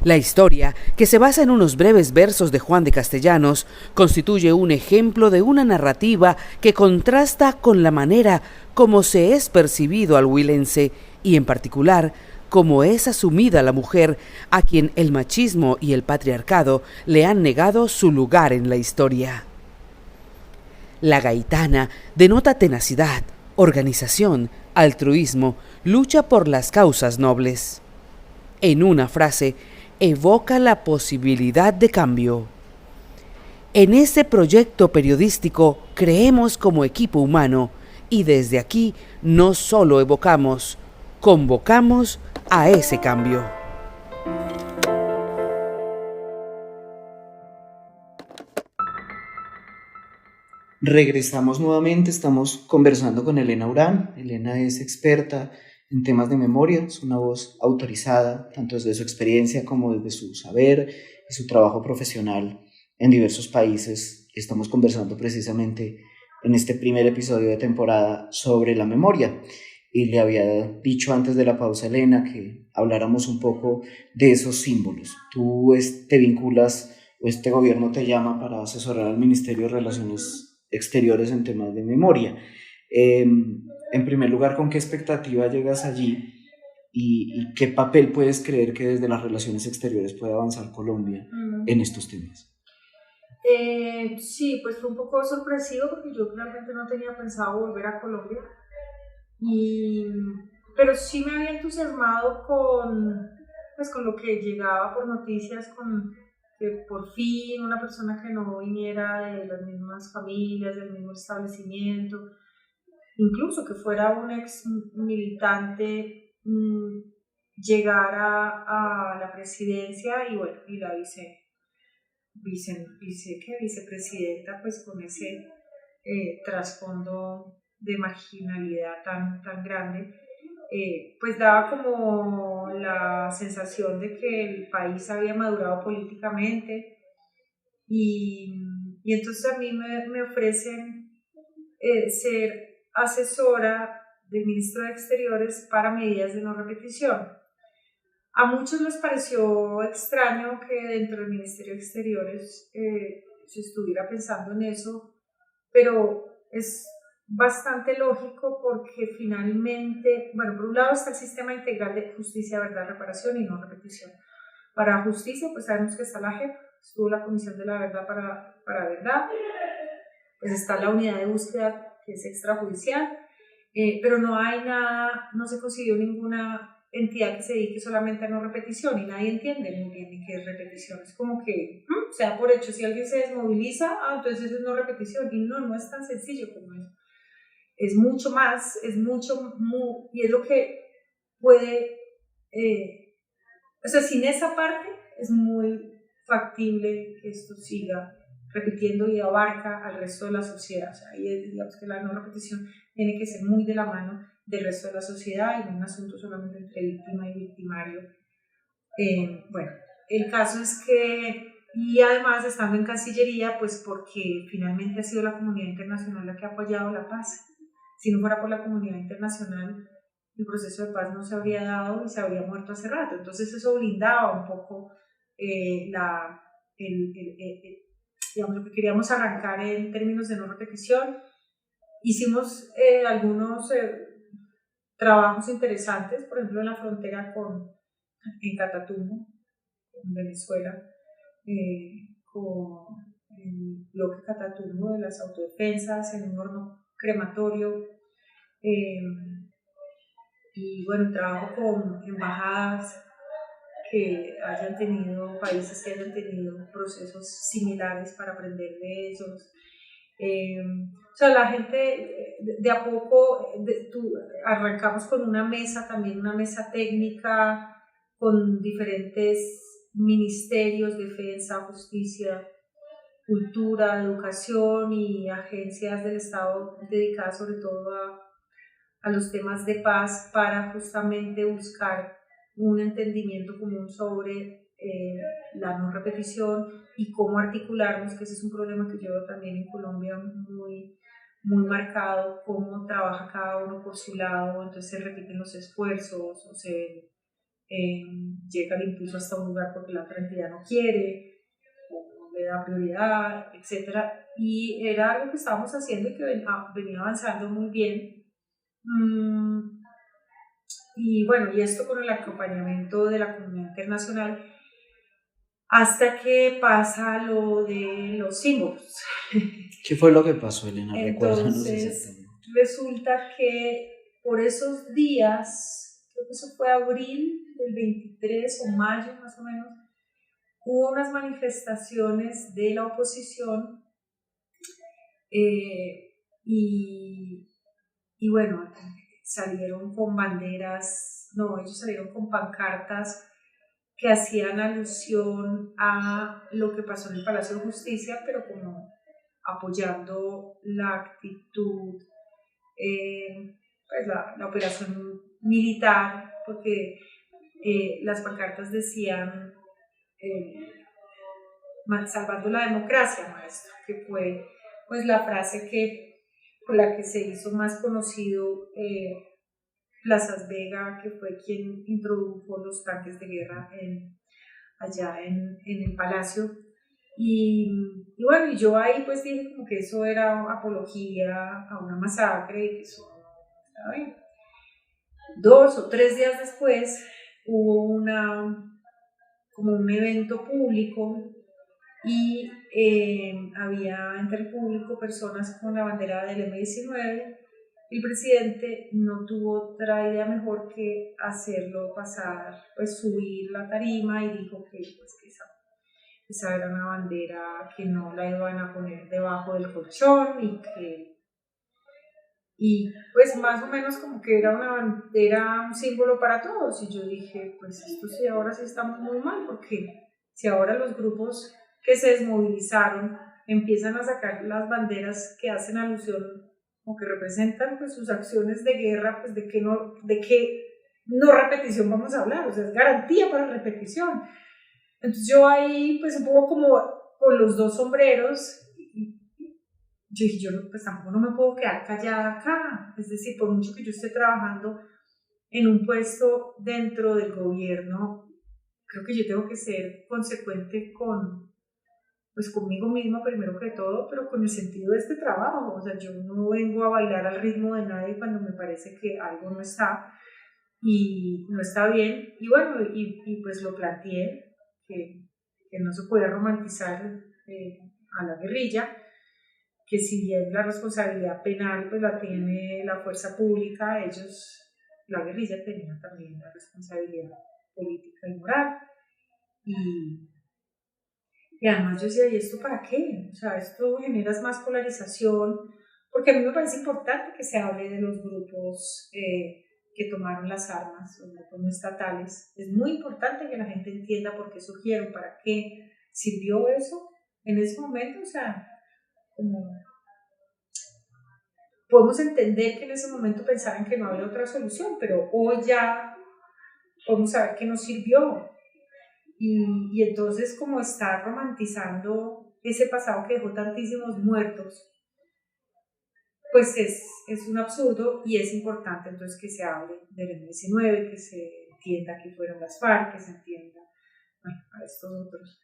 La historia, que se basa en unos breves versos de Juan de Castellanos, constituye un ejemplo de una narrativa que contrasta con la manera como se es percibido al huilense y, en particular, como es asumida la mujer, a quien el machismo y el patriarcado le han negado su lugar en la historia. La gaitana denota tenacidad, organización, altruismo, lucha por las causas nobles. En una frase, evoca la posibilidad de cambio. En este proyecto periodístico creemos como equipo humano y desde aquí no solo evocamos, convocamos a ese cambio. Regresamos nuevamente, estamos conversando con Elena Urán. Elena es experta en temas de memoria, es una voz autorizada, tanto desde su experiencia como desde su saber y su trabajo profesional en diversos países. Estamos conversando precisamente en este primer episodio de temporada sobre la memoria. Y le había dicho antes de la pausa, Elena, que habláramos un poco de esos símbolos. Tú te vinculas, o este gobierno te llama para asesorar al Ministerio de Relaciones Exteriores en temas de memoria. En primer lugar, ¿con qué expectativa llegas allí y qué papel puedes creer que desde las relaciones exteriores puede avanzar Colombia en estos temas? Sí, pues fue un poco sorpresivo porque yo realmente no tenía pensado volver a Colombia, pero sí me había entusiasmado con lo que llegaba por noticias, con que por fin una persona que no viniera de las mismas familias, del mismo establecimiento, incluso que fuera un ex militante, llegara a la presidencia y bueno, y la vicepresidenta, pues con ese trasfondo de marginalidad tan grande, pues daba como la sensación de que el país había madurado políticamente y entonces a mí me ofrecen ser asesora del ministro de Exteriores para medidas de no repetición. A muchos les pareció extraño que dentro del Ministerio de Exteriores se estuviera pensando en eso, pero es bastante lógico porque finalmente, bueno, por un lado está el sistema integral de justicia, verdad, reparación y no repetición. Para justicia, pues sabemos que está la JEP, estuvo la Comisión de la Verdad para Verdad, pues está la unidad de búsqueda que es extrajudicial, pero no se consiguió ninguna entidad que se dedique solamente a no repetición y nadie entiende muy bien qué es repetición. Es como que, se da por hecho, si alguien se desmoviliza, entonces eso es no repetición, y no es tan sencillo como eso. Es mucho más, y es lo que puede, sin esa parte es muy factible que esto siga repitiendo y abarca al resto de la sociedad. O sea, ahí digamos que la no repetición tiene que ser muy de la mano del resto de la sociedad y no un asunto solamente entre víctima y victimario. Bueno, el caso es que, y además estando en Cancillería, pues porque finalmente ha sido la comunidad internacional la que ha apoyado la paz. Si no fuera por la comunidad internacional, el proceso de paz no se habría dado y se habría muerto hace rato. Entonces eso blindaba un poco digamos, lo que queríamos arrancar en términos de no repetición. Hicimos algunos trabajos interesantes, por ejemplo en la frontera en Catatumbo, en Venezuela, con el bloque Catatumbo de las autodefensas en un horno crematorio, y bueno, trabajo con embajadas países que hayan tenido procesos similares para aprender de ellos. O sea, la gente de a poco, arrancamos con una mesa técnica con diferentes ministerios, defensa, justicia, cultura, educación y agencias del Estado dedicadas sobre todo a los temas de paz para justamente buscar un entendimiento común sobre la no repetición y cómo articularnos, que ese es un problema que yo veo también en Colombia muy, muy marcado, cómo trabaja cada uno por su lado, entonces se repiten los esfuerzos o se llega el impulso hasta un lugar porque la otra entidad no quiere o no le da prioridad, etc. Y era algo que estábamos haciendo y que venía avanzando muy bien. Y bueno, y esto con el acompañamiento de la comunidad internacional, hasta que pasa lo de los símbolos. ¿Qué fue lo que pasó, Elena? Recuérdanos Entonces, exactamente. resulta que por esos días, creo que eso fue abril del 23 o mayo más o menos, hubo unas manifestaciones de la oposición y bueno, salieron con banderas, no, ellos salieron con pancartas que hacían alusión a lo que pasó en el Palacio de Justicia, pero como apoyando la actitud, pues la operación militar, porque las pancartas decían salvando la democracia, maestro, que fue pues la frase con la que se hizo más conocido Plazas Vega, que fue quien introdujo los tanques de guerra allá en el Palacio. Y bueno, y yo ahí pues dije como que eso era apología a una masacre y que eso no estaba bien. 2 o 3 días después hubo como un evento público y había entre el público personas con la bandera del M-19. El presidente no tuvo otra idea mejor que hacerlo pasar, pues subir la tarima, y dijo que, pues, que esa era una bandera que no la iban a poner debajo del colchón y pues más o menos como que era una bandera, un símbolo para todos. Y yo dije, pues esto sí, ahora sí estamos muy mal, porque si ahora los grupos que se desmovilizaron empiezan a sacar las banderas que hacen alusión o que representan pues sus acciones de guerra, pues de qué no repetición vamos a hablar, o sea, es garantía para repetición. Entonces yo ahí pues un poco como con los dos sombreros, yo dije, pues tampoco no me puedo quedar callada acá, es decir, por mucho que yo esté trabajando en un puesto dentro del gobierno, creo que yo tengo que ser consecuente pues conmigo misma primero que todo, pero con el sentido de este trabajo. O sea, yo no vengo a bailar al ritmo de nadie cuando me parece que algo no está y no está bien. Y bueno, y pues lo planteé, que no se puede romantizar a la guerrilla, que si bien la responsabilidad penal pues la tiene la fuerza pública, la guerrilla tenía también la responsabilidad política y moral. Y además yo decía, ¿y esto para qué? O sea, esto genera más polarización, porque a mí me parece importante que se hable de los grupos que tomaron las armas, los grupos no estatales. Es muy importante que la gente entienda por qué surgieron, para qué sirvió eso en ese momento. O sea, como podemos entender que en ese momento pensaban que no había otra solución, pero hoy ya podemos saber que nos sirvió. Y entonces, como estar romantizando ese pasado que dejó tantísimos muertos, pues es un absurdo, y es importante entonces que se hable del M-19, que se entienda que fueron las FARC, que se entienda, bueno, a estos otros,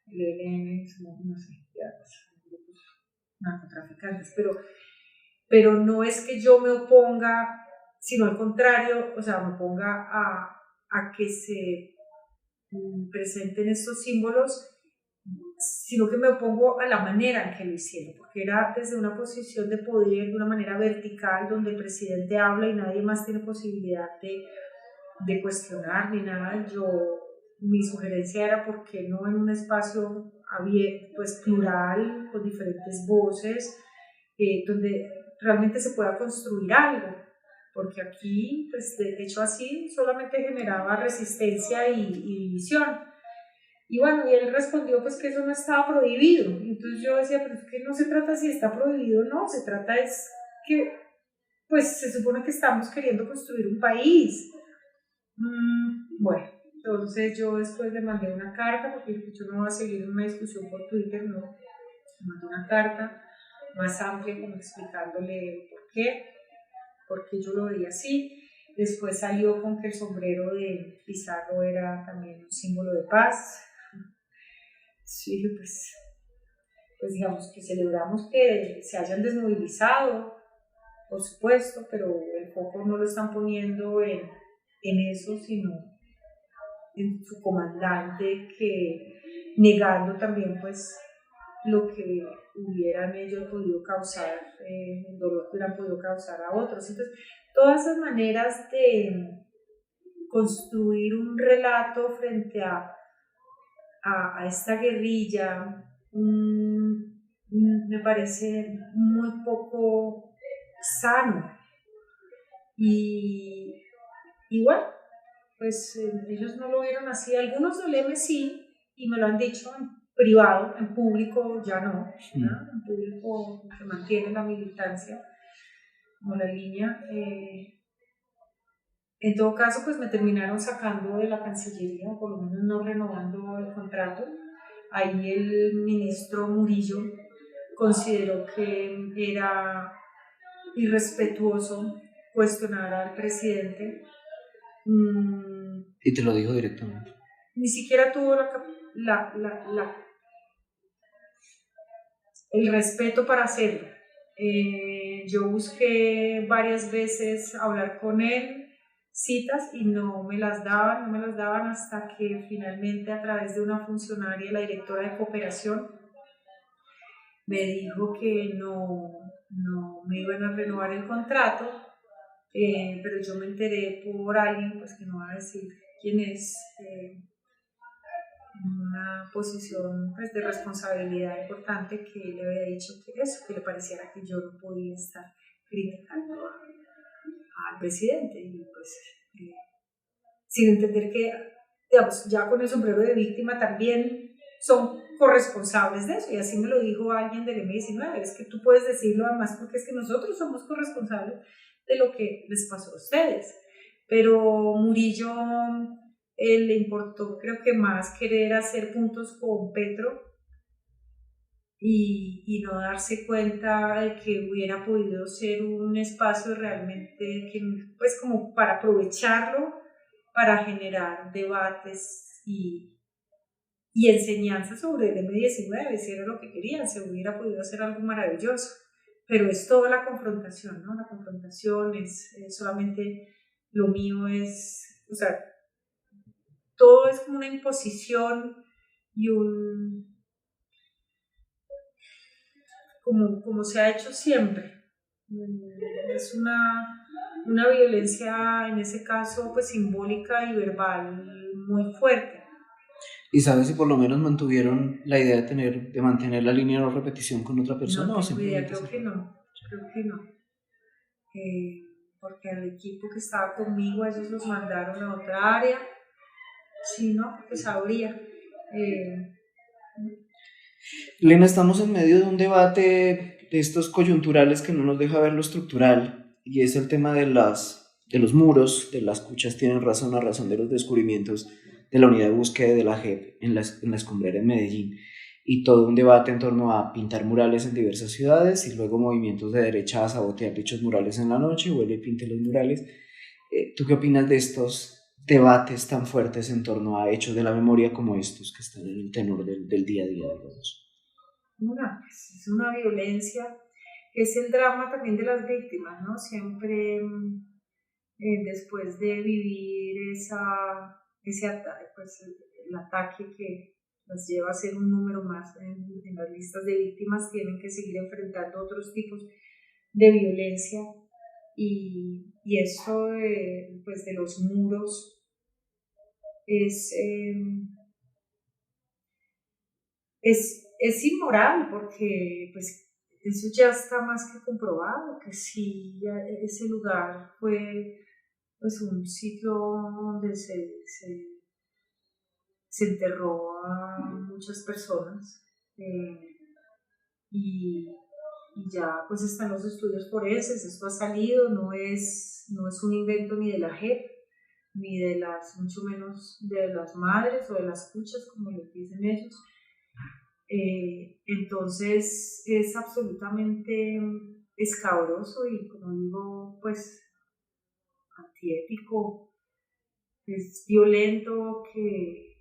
el ELN, no sé, ya, grupos narcotraficantes, pero no es que yo me oponga, sino al contrario, o sea, me oponga a que se presenten estos símbolos, sino que me opongo a la manera en que lo hicieron, porque era desde una posición de poder, de una manera vertical, donde el presidente habla y nadie más tiene posibilidad de cuestionar ni nada. Mi sugerencia era, ¿por qué no en un espacio abierto, pues plural, con diferentes voces, donde realmente se pueda construir algo? Porque aquí, pues de hecho así, solamente generaba resistencia y división. Y bueno, y él respondió pues que eso no estaba prohibido. Entonces yo decía, pero es que no se trata si está prohibido o no, se trata es que pues se supone que estamos queriendo construir un país. Bueno, Entonces yo después le mandé una carta, porque yo no voy a seguir una discusión por Twitter, no. Le mandé una carta más amplia como explicándole por qué yo lo veía así. Después salió con que el sombrero de Pizarro era también un símbolo de paz. Sí, pues digamos que celebramos que se hayan desmovilizado, por supuesto, pero el foco no lo están poniendo en eso, sino en su comandante, que negando también pues lo que hubieran ellos podido causar, el dolor que hubieran podido causar a otros. Entonces, todas esas maneras de construir un relato frente a esta guerrilla me parece muy poco sano. Y bueno, pues ellos no lo vieron así. Algunos del M sí, y me lo han dicho en privado, en público ya no, ¿no? En público se mantiene la militancia como la línea. En todo caso, pues me terminaron sacando de la Cancillería, por lo menos no renovando el contrato. Ahí el ministro Murillo consideró que era irrespetuoso cuestionar al presidente. Y te lo dijo directamente. Ni siquiera tuvo el respeto para hacerlo. Yo busqué varias veces hablar con él, citas, y no me las daban hasta que finalmente, a través de una funcionaria, la directora de cooperación, me dijo que no me iban a renovar el contrato, pero yo me enteré por alguien, pues que no va a decir quién es, una posición pues de responsabilidad importante, que le había dicho que le pareciera que yo no podía estar criticando al presidente, y pues sin entender que, digamos, ya con el sombrero de víctima también son corresponsables de eso, y así me lo dijo alguien del M19, es que tú puedes decirlo además porque es que nosotros somos corresponsables de lo que les pasó a ustedes. Pero Murillo le importó, creo que más, querer hacer puntos con Petro y no darse cuenta de que hubiera podido ser un espacio realmente que, pues, como para aprovecharlo para generar debates y enseñanzas sobre el M19, si era lo que querían, se hubiera podido hacer algo maravilloso. Pero es toda la confrontación, ¿no? La confrontación es solamente lo mío, es, o sea, todo es como una imposición y como se ha hecho siempre. Es una violencia, en ese caso, pues simbólica y verbal muy fuerte. ¿Y sabes si por lo menos mantuvieron la idea de mantener la línea de no repetición con otra persona? No tengo idea, creo que no. Porque al equipo que estaba conmigo, ellos los mandaron a otra área. Sí, ¿no? Pues habría. Elena, estamos en medio de un debate de estos coyunturales que no nos deja ver lo estructural, y es el tema de los muros, de las cuchas tienen razón, a razón de los descubrimientos de la unidad de búsqueda de la JEP en la escombrera en Medellín, y todo un debate en torno a pintar murales en diversas ciudades y luego movimientos de derecha a sabotear dichos murales en la noche, vuelve y pinte los murales. ¿Tú qué opinas de estos debates tan fuertes en torno a hechos de la memoria como estos que están en el tenor del día a día de los? Es una violencia, es el drama también de las víctimas, ¿no? Siempre después de vivir pues, el ataque que las lleva a ser un número más en las listas de víctimas, tienen que seguir enfrentando otros tipos de violencia, y eso pues de los muros es inmoral, porque pues eso ya está más que comprobado, que sí, ese lugar fue pues un sitio donde se enterró a muchas personas, y ya pues están los estudios forenses, esto ha salido, no es un invento ni de la JEP, ni de las, mucho menos de las madres o de las cuchas, como les dicen ellos. Entonces es absolutamente escabroso y, como digo, pues antiético, es violento que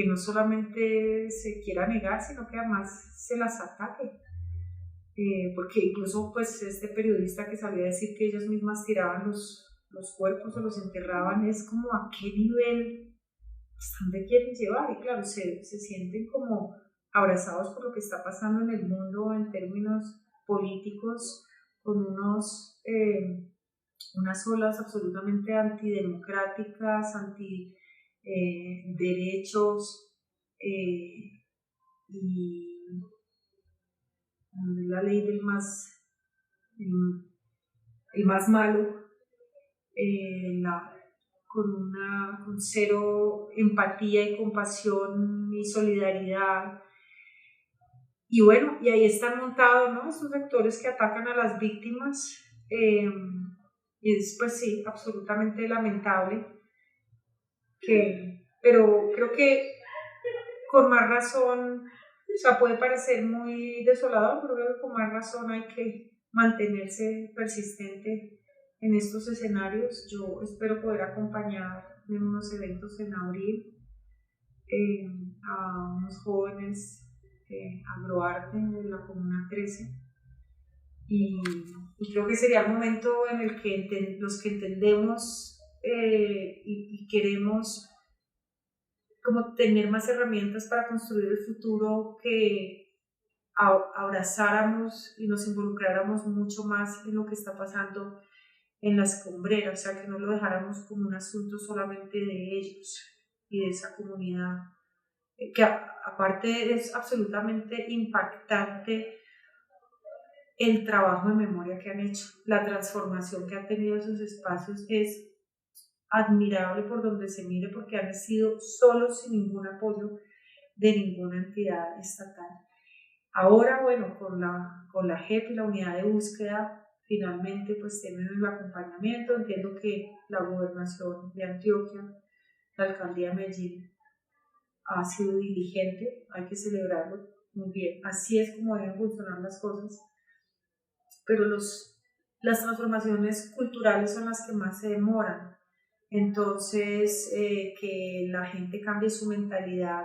no solamente se quiera negar, sino que además se las ataque. Porque incluso pues este periodista que salió a decir que ellas mismas tiraban los cuerpos o los enterraban, es como a qué nivel, hasta dónde quieren llevar. Y claro, se sienten como abrazados por lo que está pasando en el mundo en términos políticos, con unas olas absolutamente antidemocráticas, antiderechos, y la ley del el más malo, con cero empatía y compasión y solidaridad. Y bueno, y ahí están montados, ¿no?, estos sectores que atacan a las víctimas. Y es, pues sí, absolutamente lamentable. Pero creo que con más razón, o sea, puede parecer muy desolador, pero creo que con más razón hay que mantenerse persistente en estos escenarios. Yo espero poder acompañar en unos eventos en abril a unos jóvenes agroarte de la Comuna 13, y creo que sería el momento en el que los que entendemos y queremos como tener más herramientas para construir el futuro, que abrazáramos y nos involucráramos mucho más en lo que está pasando en la escombrera, o sea, que no lo dejáramos como un asunto solamente de ellos y de esa comunidad, que aparte es absolutamente impactante el trabajo de memoria que han hecho, la transformación que han tenido esos espacios es admirable por donde se mire, porque han sido solos, sin ningún apoyo de ninguna entidad estatal. Ahora, bueno, con la JEP y la unidad de búsqueda, finalmente pues tienen el acompañamiento. Entiendo que la gobernación de Antioquia, la alcaldía de Medellín, ha sido diligente, hay que celebrarlo muy bien. Así es como deben funcionar las cosas, pero las transformaciones culturales son las que más se demoran. Entonces, que la gente cambie su mentalidad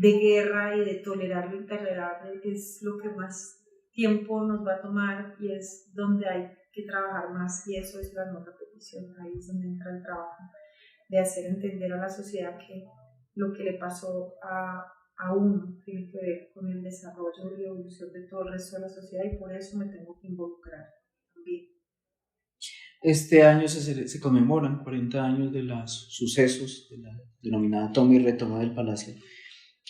de guerra y de tolerar lo intolerable es lo que más tiempo nos va a tomar, y es donde hay que trabajar más, y eso es la no repetición. Ahí es donde entra el trabajo de hacer entender a la sociedad que lo que le pasó a uno tiene que ver con el desarrollo y la evolución de todo el resto de la sociedad, y por eso me tengo que involucrar también. Este año se conmemoran 40 años de los sucesos de la denominada toma y retoma del Palacio.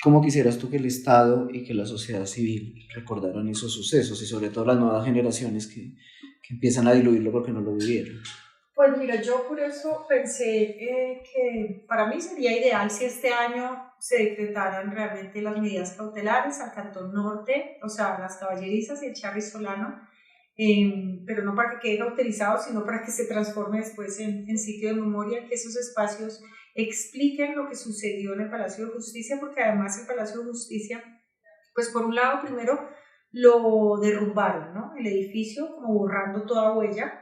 ¿Cómo quisieras tú que el Estado y que la sociedad civil recordaran esos sucesos, y sobre todo las nuevas generaciones que empiezan a diluirlo porque no lo vivieron? Pues mira, yo por eso pensé que para mí sería ideal si este año se decretaran realmente las medidas cautelares al Cantón Norte, o sea, las Caballerizas y el Charri Solano, pero no para que quede cauterizado, sino para que se transforme después en sitio de memoria, que esos espacios expliquen lo que sucedió en el Palacio de Justicia, porque además el Palacio de Justicia, pues por un lado primero lo derrumbaron, ¿no?, el edificio, como borrando toda huella.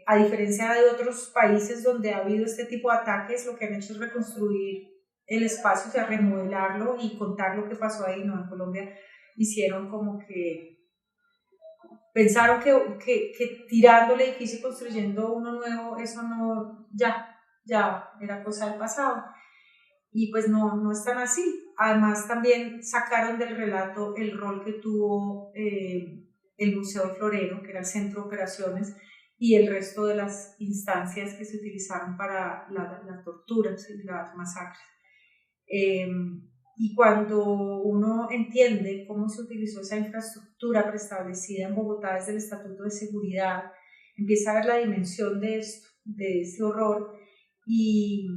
A diferencia de otros países donde ha habido este tipo de ataques, lo que han hecho es reconstruir el espacio, o sea, remodelarlo y contar lo que pasó ahí. No, en Colombia hicieron como que pensaron que tirando el edificio y construyendo uno nuevo, eso no, ya era cosa del pasado, y pues no es tan así. Además también sacaron del relato el rol que tuvo el Museo del Florero, que era el centro de operaciones, y el resto de las instancias que se utilizaron para las torturas y las masacres. Y cuando uno entiende cómo se utilizó esa infraestructura preestablecida en Bogotá desde el Estatuto de Seguridad, empieza a ver la dimensión de esto, de este horror, y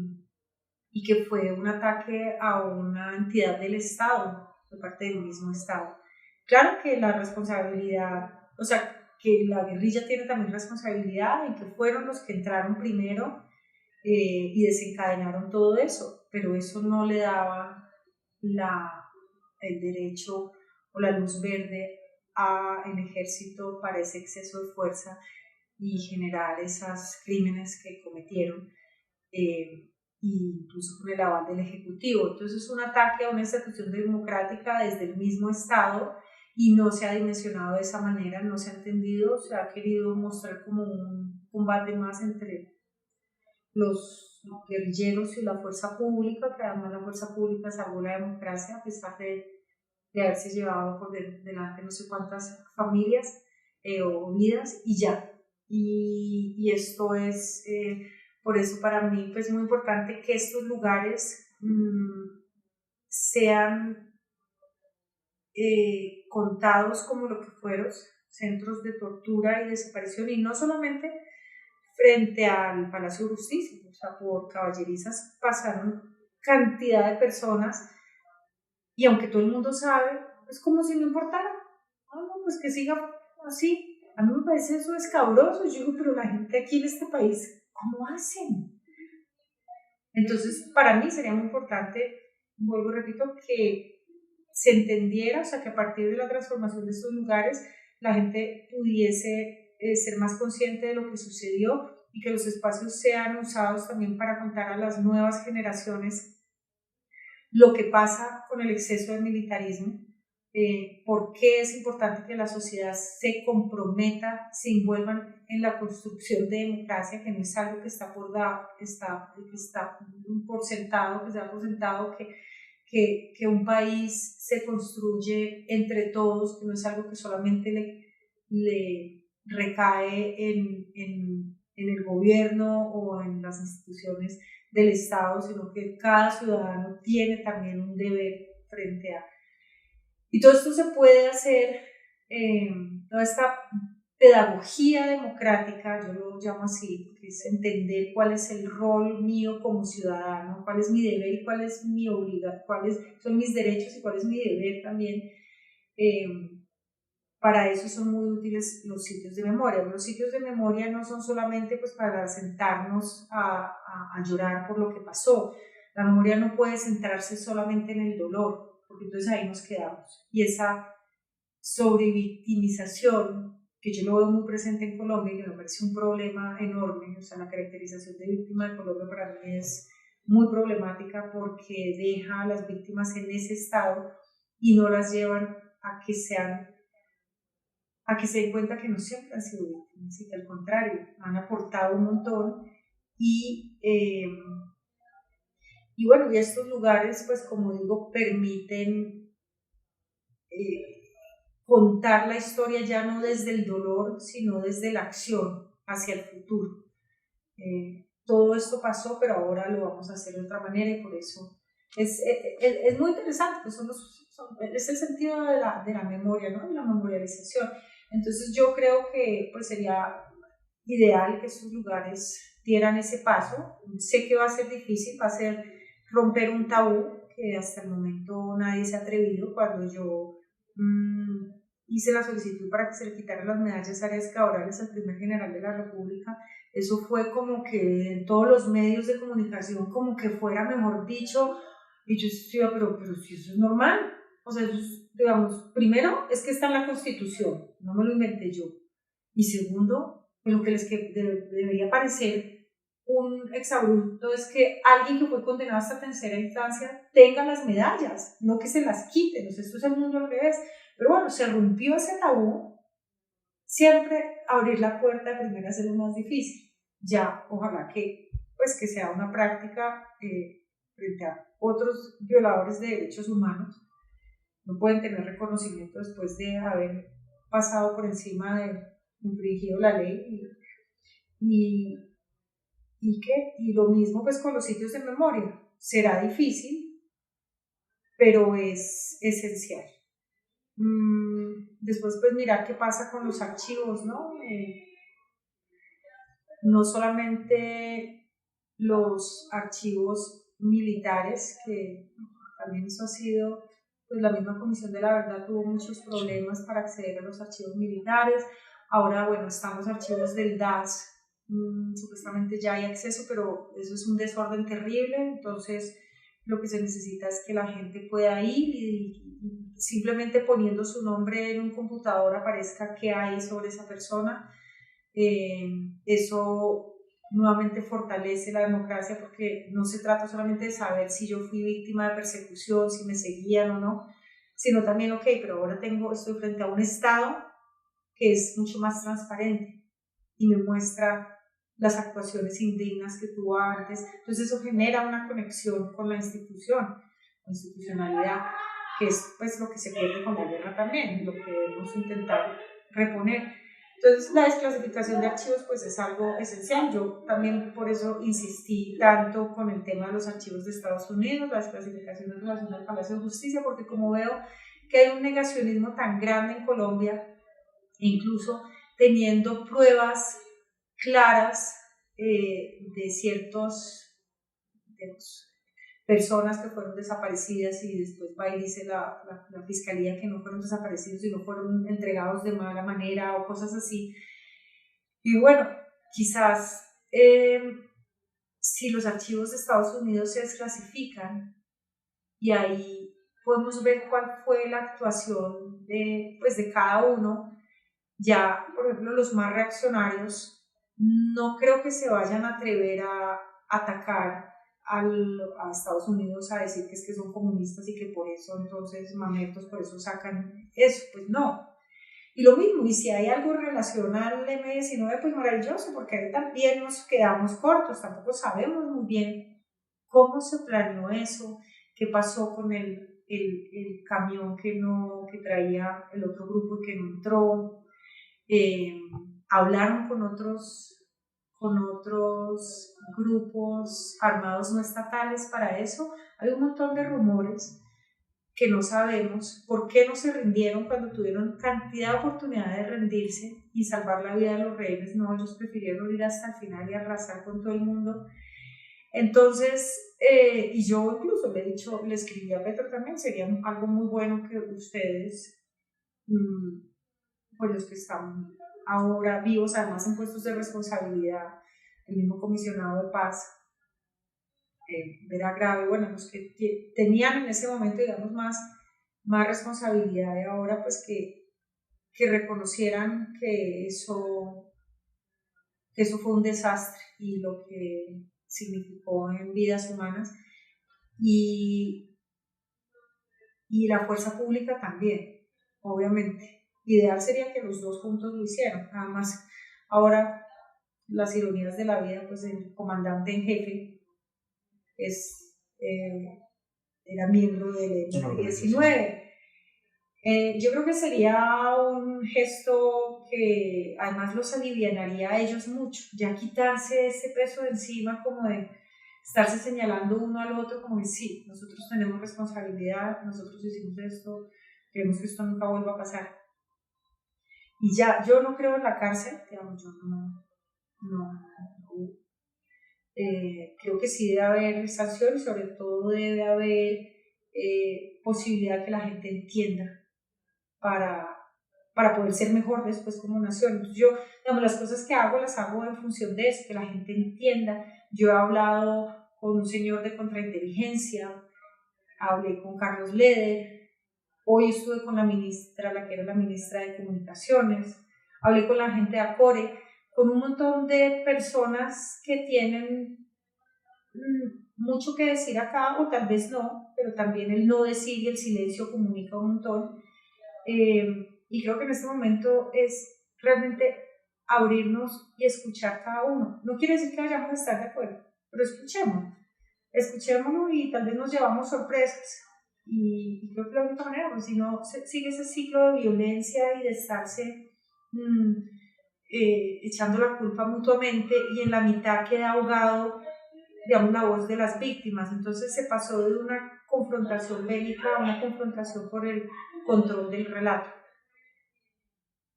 que fue un ataque a una entidad del Estado, de parte del mismo Estado. Claro que la responsabilidad, o sea, que la guerrilla tiene también responsabilidad en que fueron los que entraron primero y desencadenaron todo eso, pero eso no le daba el derecho o la luz verde al ejército para ese exceso de fuerza y generar esos crímenes que cometieron, incluso con el aval del Ejecutivo. Entonces es un ataque a una institución democrática desde el mismo Estado y no se ha dimensionado de esa manera, no se ha entendido, se ha querido mostrar como un combate más entre los guerrilleros y la fuerza pública, que además la fuerza pública salvó la democracia a pesar de haberse llevado por delante no sé cuántas familias o vidas y ya. Y esto es, por eso para mí pues muy importante que estos lugares sean contados como lo que fueron, centros de tortura y desaparición, y no solamente frente al Palacio de Justicia, o sea, por Caballerizas pasaron cantidad de personas y aunque todo el mundo sabe, es como si no importara, pues que siga así. A mí me parece eso escabroso. Yo digo, pero la gente aquí en este país, ¿cómo hacen? Entonces, para mí sería muy importante, vuelvo y repito, que se entendiera, o sea, que a partir de la transformación de estos lugares, la gente pudiese ser más consciente de lo que sucedió y que los espacios sean usados también para contar a las nuevas generaciones lo que pasa con el exceso de militarismo. Por qué es importante que la sociedad se comprometa, se envuelvan en la construcción de democracia, que no es algo que está por dado, que está por sentado, que se da por sentado que un país se construye entre todos, que no es algo que solamente le recae en el gobierno o en las instituciones del Estado, sino que cada ciudadano tiene también un deber frente a. Y todo esto se puede hacer, toda esta pedagogía democrática, yo lo llamo así, porque es entender cuál es el rol mío como ciudadano, cuál es mi deber y cuál es mi obligación, cuáles son mis derechos y cuál es mi deber también. Para eso son muy útiles los sitios de memoria. Los sitios de memoria no son solamente pues, para sentarnos a llorar por lo que pasó. La memoria no puede centrarse solamente en el dolor, porque entonces ahí nos quedamos. Y esa sobrevictimización, que yo lo veo muy presente en Colombia y que me parece un problema enorme, o sea, la caracterización de víctima de Colombia para mí es muy problemática porque deja a las víctimas en ese estado y no las llevan a que se den cuenta que no siempre han sido víctimas, y que al contrario, han aportado un montón y bueno, y estos lugares, pues como digo, permiten contar la historia ya no desde el dolor, sino desde la acción hacia el futuro. Todo esto pasó, pero ahora lo vamos a hacer de otra manera y por eso es muy interesante, pues es el sentido de la memoria, ¿no? De la memorialización. Entonces yo creo que pues sería ideal que estos lugares dieran ese paso. Sé que va a ser difícil, va a ser romper un tabú que hasta el momento nadie se ha atrevido. Cuando yo hice la solicitud para que se le quitaran las medallas Arias Cabrales al primer general de la República, eso fue como que en todos los medios de comunicación como que fuera, mejor dicho, y yo decía, pero si eso es normal, o sea, eso es, digamos, primero es que está en la Constitución, no me lo inventé yo, y segundo, pues lo que les debería parecer un exabrupto es que alguien que fue condenado hasta tercera instancia tenga las medallas, no que se las quiten. O sea, esto es el mundo al revés. Pero bueno, se rompió ese tabú. Siempre abrir la puerta de primera es lo más difícil. Ya, ojalá que sea una práctica frente a otros violadores de derechos humanos. No pueden tener reconocimiento después de haber pasado por encima de infringido la ley y lo mismo pues con los sitios de memoria. Será difícil, pero es esencial. Después pues mirar qué pasa con los archivos, ¿no? No solamente los archivos militares, que también eso ha sido, pues la misma Comisión de la Verdad tuvo muchos problemas para acceder a los archivos militares. Ahora, bueno, están los archivos del DAS, supuestamente ya hay acceso, pero eso es un desorden terrible, entonces lo que se necesita es que la gente pueda ir y simplemente poniendo su nombre en un computador aparezca qué hay sobre esa persona. Eso nuevamente fortalece la democracia, porque no se trata solamente de saber si yo fui víctima de persecución, si me seguían o no, sino también, ok, pero ahora estoy frente a un Estado que es mucho más transparente y me muestra las actuaciones indignas que tuvo antes. Entonces eso genera una conexión con la institucionalidad, que es pues lo que se pierde con la guerra también, lo que debemos intentar reponer. Entonces la desclasificación de archivos pues es algo esencial. Yo también por eso insistí tanto con el tema de los archivos de Estados Unidos, la desclasificación en relación al Palacio de Justicia, porque como veo que hay un negacionismo tan grande en Colombia, incluso teniendo pruebas claras de ciertos personas que fueron desaparecidas, y después va y dice la fiscalía que no fueron desaparecidos, sino fueron entregados de mala manera o cosas así. Y bueno, quizás si los archivos de Estados Unidos se desclasifican y ahí podemos ver cuál fue la actuación de cada uno, ya, por ejemplo, los más reaccionarios no creo que se vayan a atrever a atacar a Estados Unidos, a decir que es que son comunistas y que por eso entonces mamertos, por eso sacan eso, pues no. Y lo mismo, y si hay algo en relación al M-19, pues maravilloso, porque ahí también nos quedamos cortos, tampoco sabemos muy bien cómo se planeó eso, qué pasó con el camión que traía el otro grupo y que no entró. Hablaron con otros grupos armados no estatales para eso. Hay un montón de rumores que no sabemos por qué no se rindieron cuando tuvieron cantidad de oportunidad de rendirse y salvar la vida de los rehenes. No, ellos prefirieron ir hasta el final y arrasar con todo el mundo. Entonces, y yo incluso le escribí a Petro también, sería algo muy bueno que ustedes, pues los que están ahora vivos, además en puestos de responsabilidad, el mismo comisionado de paz, era grave, bueno, los que tenían en ese momento, digamos, más responsabilidad de ahora, pues que reconocieran que eso fue un desastre y lo que significó en vidas humanas, y la fuerza pública también, obviamente. Ideal sería que los dos juntos lo hicieran. Además, ahora las ironías de la vida, pues el comandante en jefe era miembro del M-19. Yo creo que sería un gesto que además los alivianaría a ellos mucho, ya quitarse ese peso de encima, como de estarse señalando uno al otro, como de sí, nosotros tenemos responsabilidad, nosotros hicimos esto, queremos que esto nunca vuelva a pasar. Y ya, yo no creo en la cárcel, digamos, yo creo que sí debe haber sanción y sobre todo debe haber posibilidad que la gente entienda para poder ser mejor después como nación. Entonces yo, digamos, las cosas que hago las hago en función de eso, que la gente entienda. Yo he hablado con un señor de contrainteligencia, hablé con Carlos Leder, hoy estuve con la ministra, la que era la ministra de Comunicaciones, hablé con la gente de Acore, con un montón de personas que tienen mucho que decir acá, o tal vez no, pero también el no decir y el silencio comunica un montón. Y creo que en este momento es realmente abrirnos y escuchar cada uno. No quiere decir que vayamos a estar de acuerdo, pero escuchémoslo y tal vez nos llevamos sorpresas. Y creo que la única manera, pues, si no sigue ese ciclo de violencia y de estarse echando la culpa mutuamente, y en la mitad queda ahogado, digamos, la voz de las víctimas. Entonces se pasó de una confrontación bélica a una confrontación por el control del relato,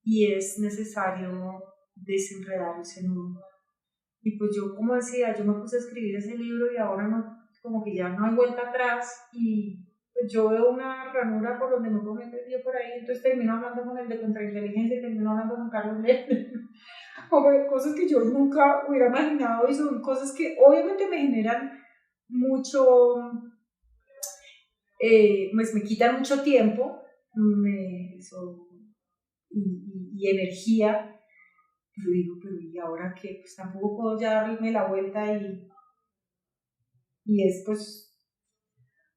y es necesario desenredar ese nudo. Y pues yo, como decía, yo me puse a escribir ese libro y ahora no, como que ya no hay vuelta atrás, y pues yo veo una ranura por donde me puedo meter yo por ahí, entonces termino hablando con el de contrainteligencia, termino hablando con Carlos Ley, o cosas que yo nunca hubiera imaginado, y son cosas que obviamente me generan mucho, pues me quitan mucho tiempo y energía. Yo digo, pero ¿y ahora qué? Pues tampoco puedo ya darme la vuelta y es pues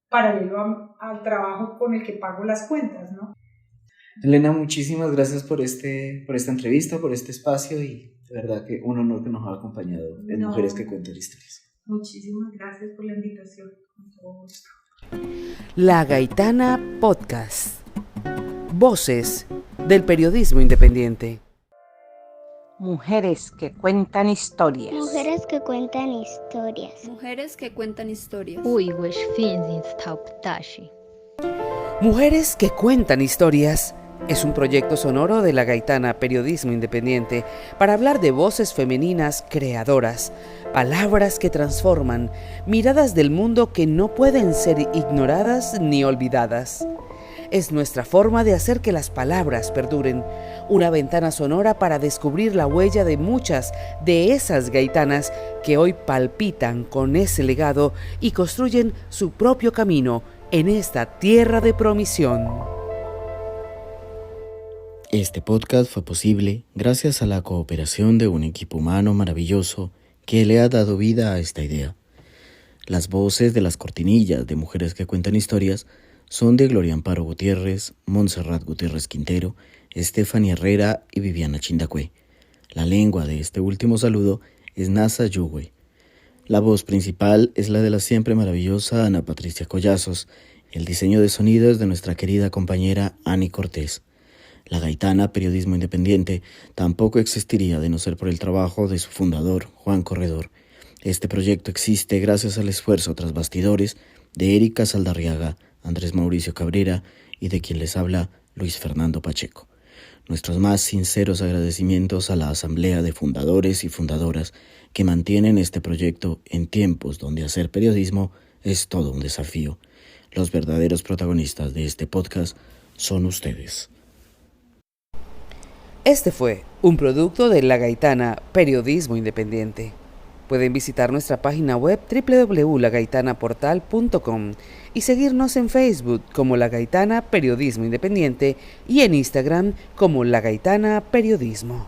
paralelo al trabajo con el que pago las cuentas, ¿no? Elena, muchísimas gracias por esta entrevista, por este espacio, y de verdad que un honor que nos ha acompañado en Mujeres que Cuentan Historias. Muchísimas gracias por la invitación, con todo gusto. La Gaitana Podcast. Voces del periodismo independiente. Mujeres que cuentan historias. Mujeres que cuentan historias. Mujeres que cuentan historias. Mujeres que cuentan historias es un proyecto sonoro de La Gaitana Periodismo Independiente para hablar de voces femeninas creadoras, palabras que transforman, miradas del mundo que no pueden ser ignoradas ni olvidadas. Es nuestra forma de hacer que las palabras perduren, una ventana sonora para descubrir la huella de muchas de esas gaitanas que hoy palpitan con ese legado y construyen su propio camino en esta tierra de promisión. Este podcast fue posible gracias a la cooperación de un equipo humano maravilloso que le ha dado vida a esta idea. Las voces de las cortinillas de Mujeres que Cuentan Historias son de Gloria Amparo Gutiérrez, Montserrat Gutiérrez Quintero, Estefanía Herrera y Viviana Chindacue. La lengua de este último saludo es Nasa Yugüe. La voz principal es la de la siempre maravillosa Ana Patricia Collazos. El diseño de sonido es de nuestra querida compañera Ani Cortés. La Gaitana Periodismo Independiente tampoco existiría de no ser por el trabajo de su fundador, Juan Corredor. Este proyecto existe gracias al esfuerzo tras bastidores de Erika Saldarriaga, Andrés Mauricio Cabrera y de quien les habla Luis Fernando Pacheco. Nuestros más sinceros agradecimientos a la Asamblea de Fundadores y Fundadoras que mantienen este proyecto en tiempos donde hacer periodismo es todo un desafío. Los verdaderos protagonistas de este podcast son ustedes. Este fue un producto de La Gaitana Periodismo Independiente. Pueden visitar nuestra página web www.lagaitanaportal.com y seguirnos en Facebook como La Gaitana Periodismo Independiente y en Instagram como La Gaitana Periodismo.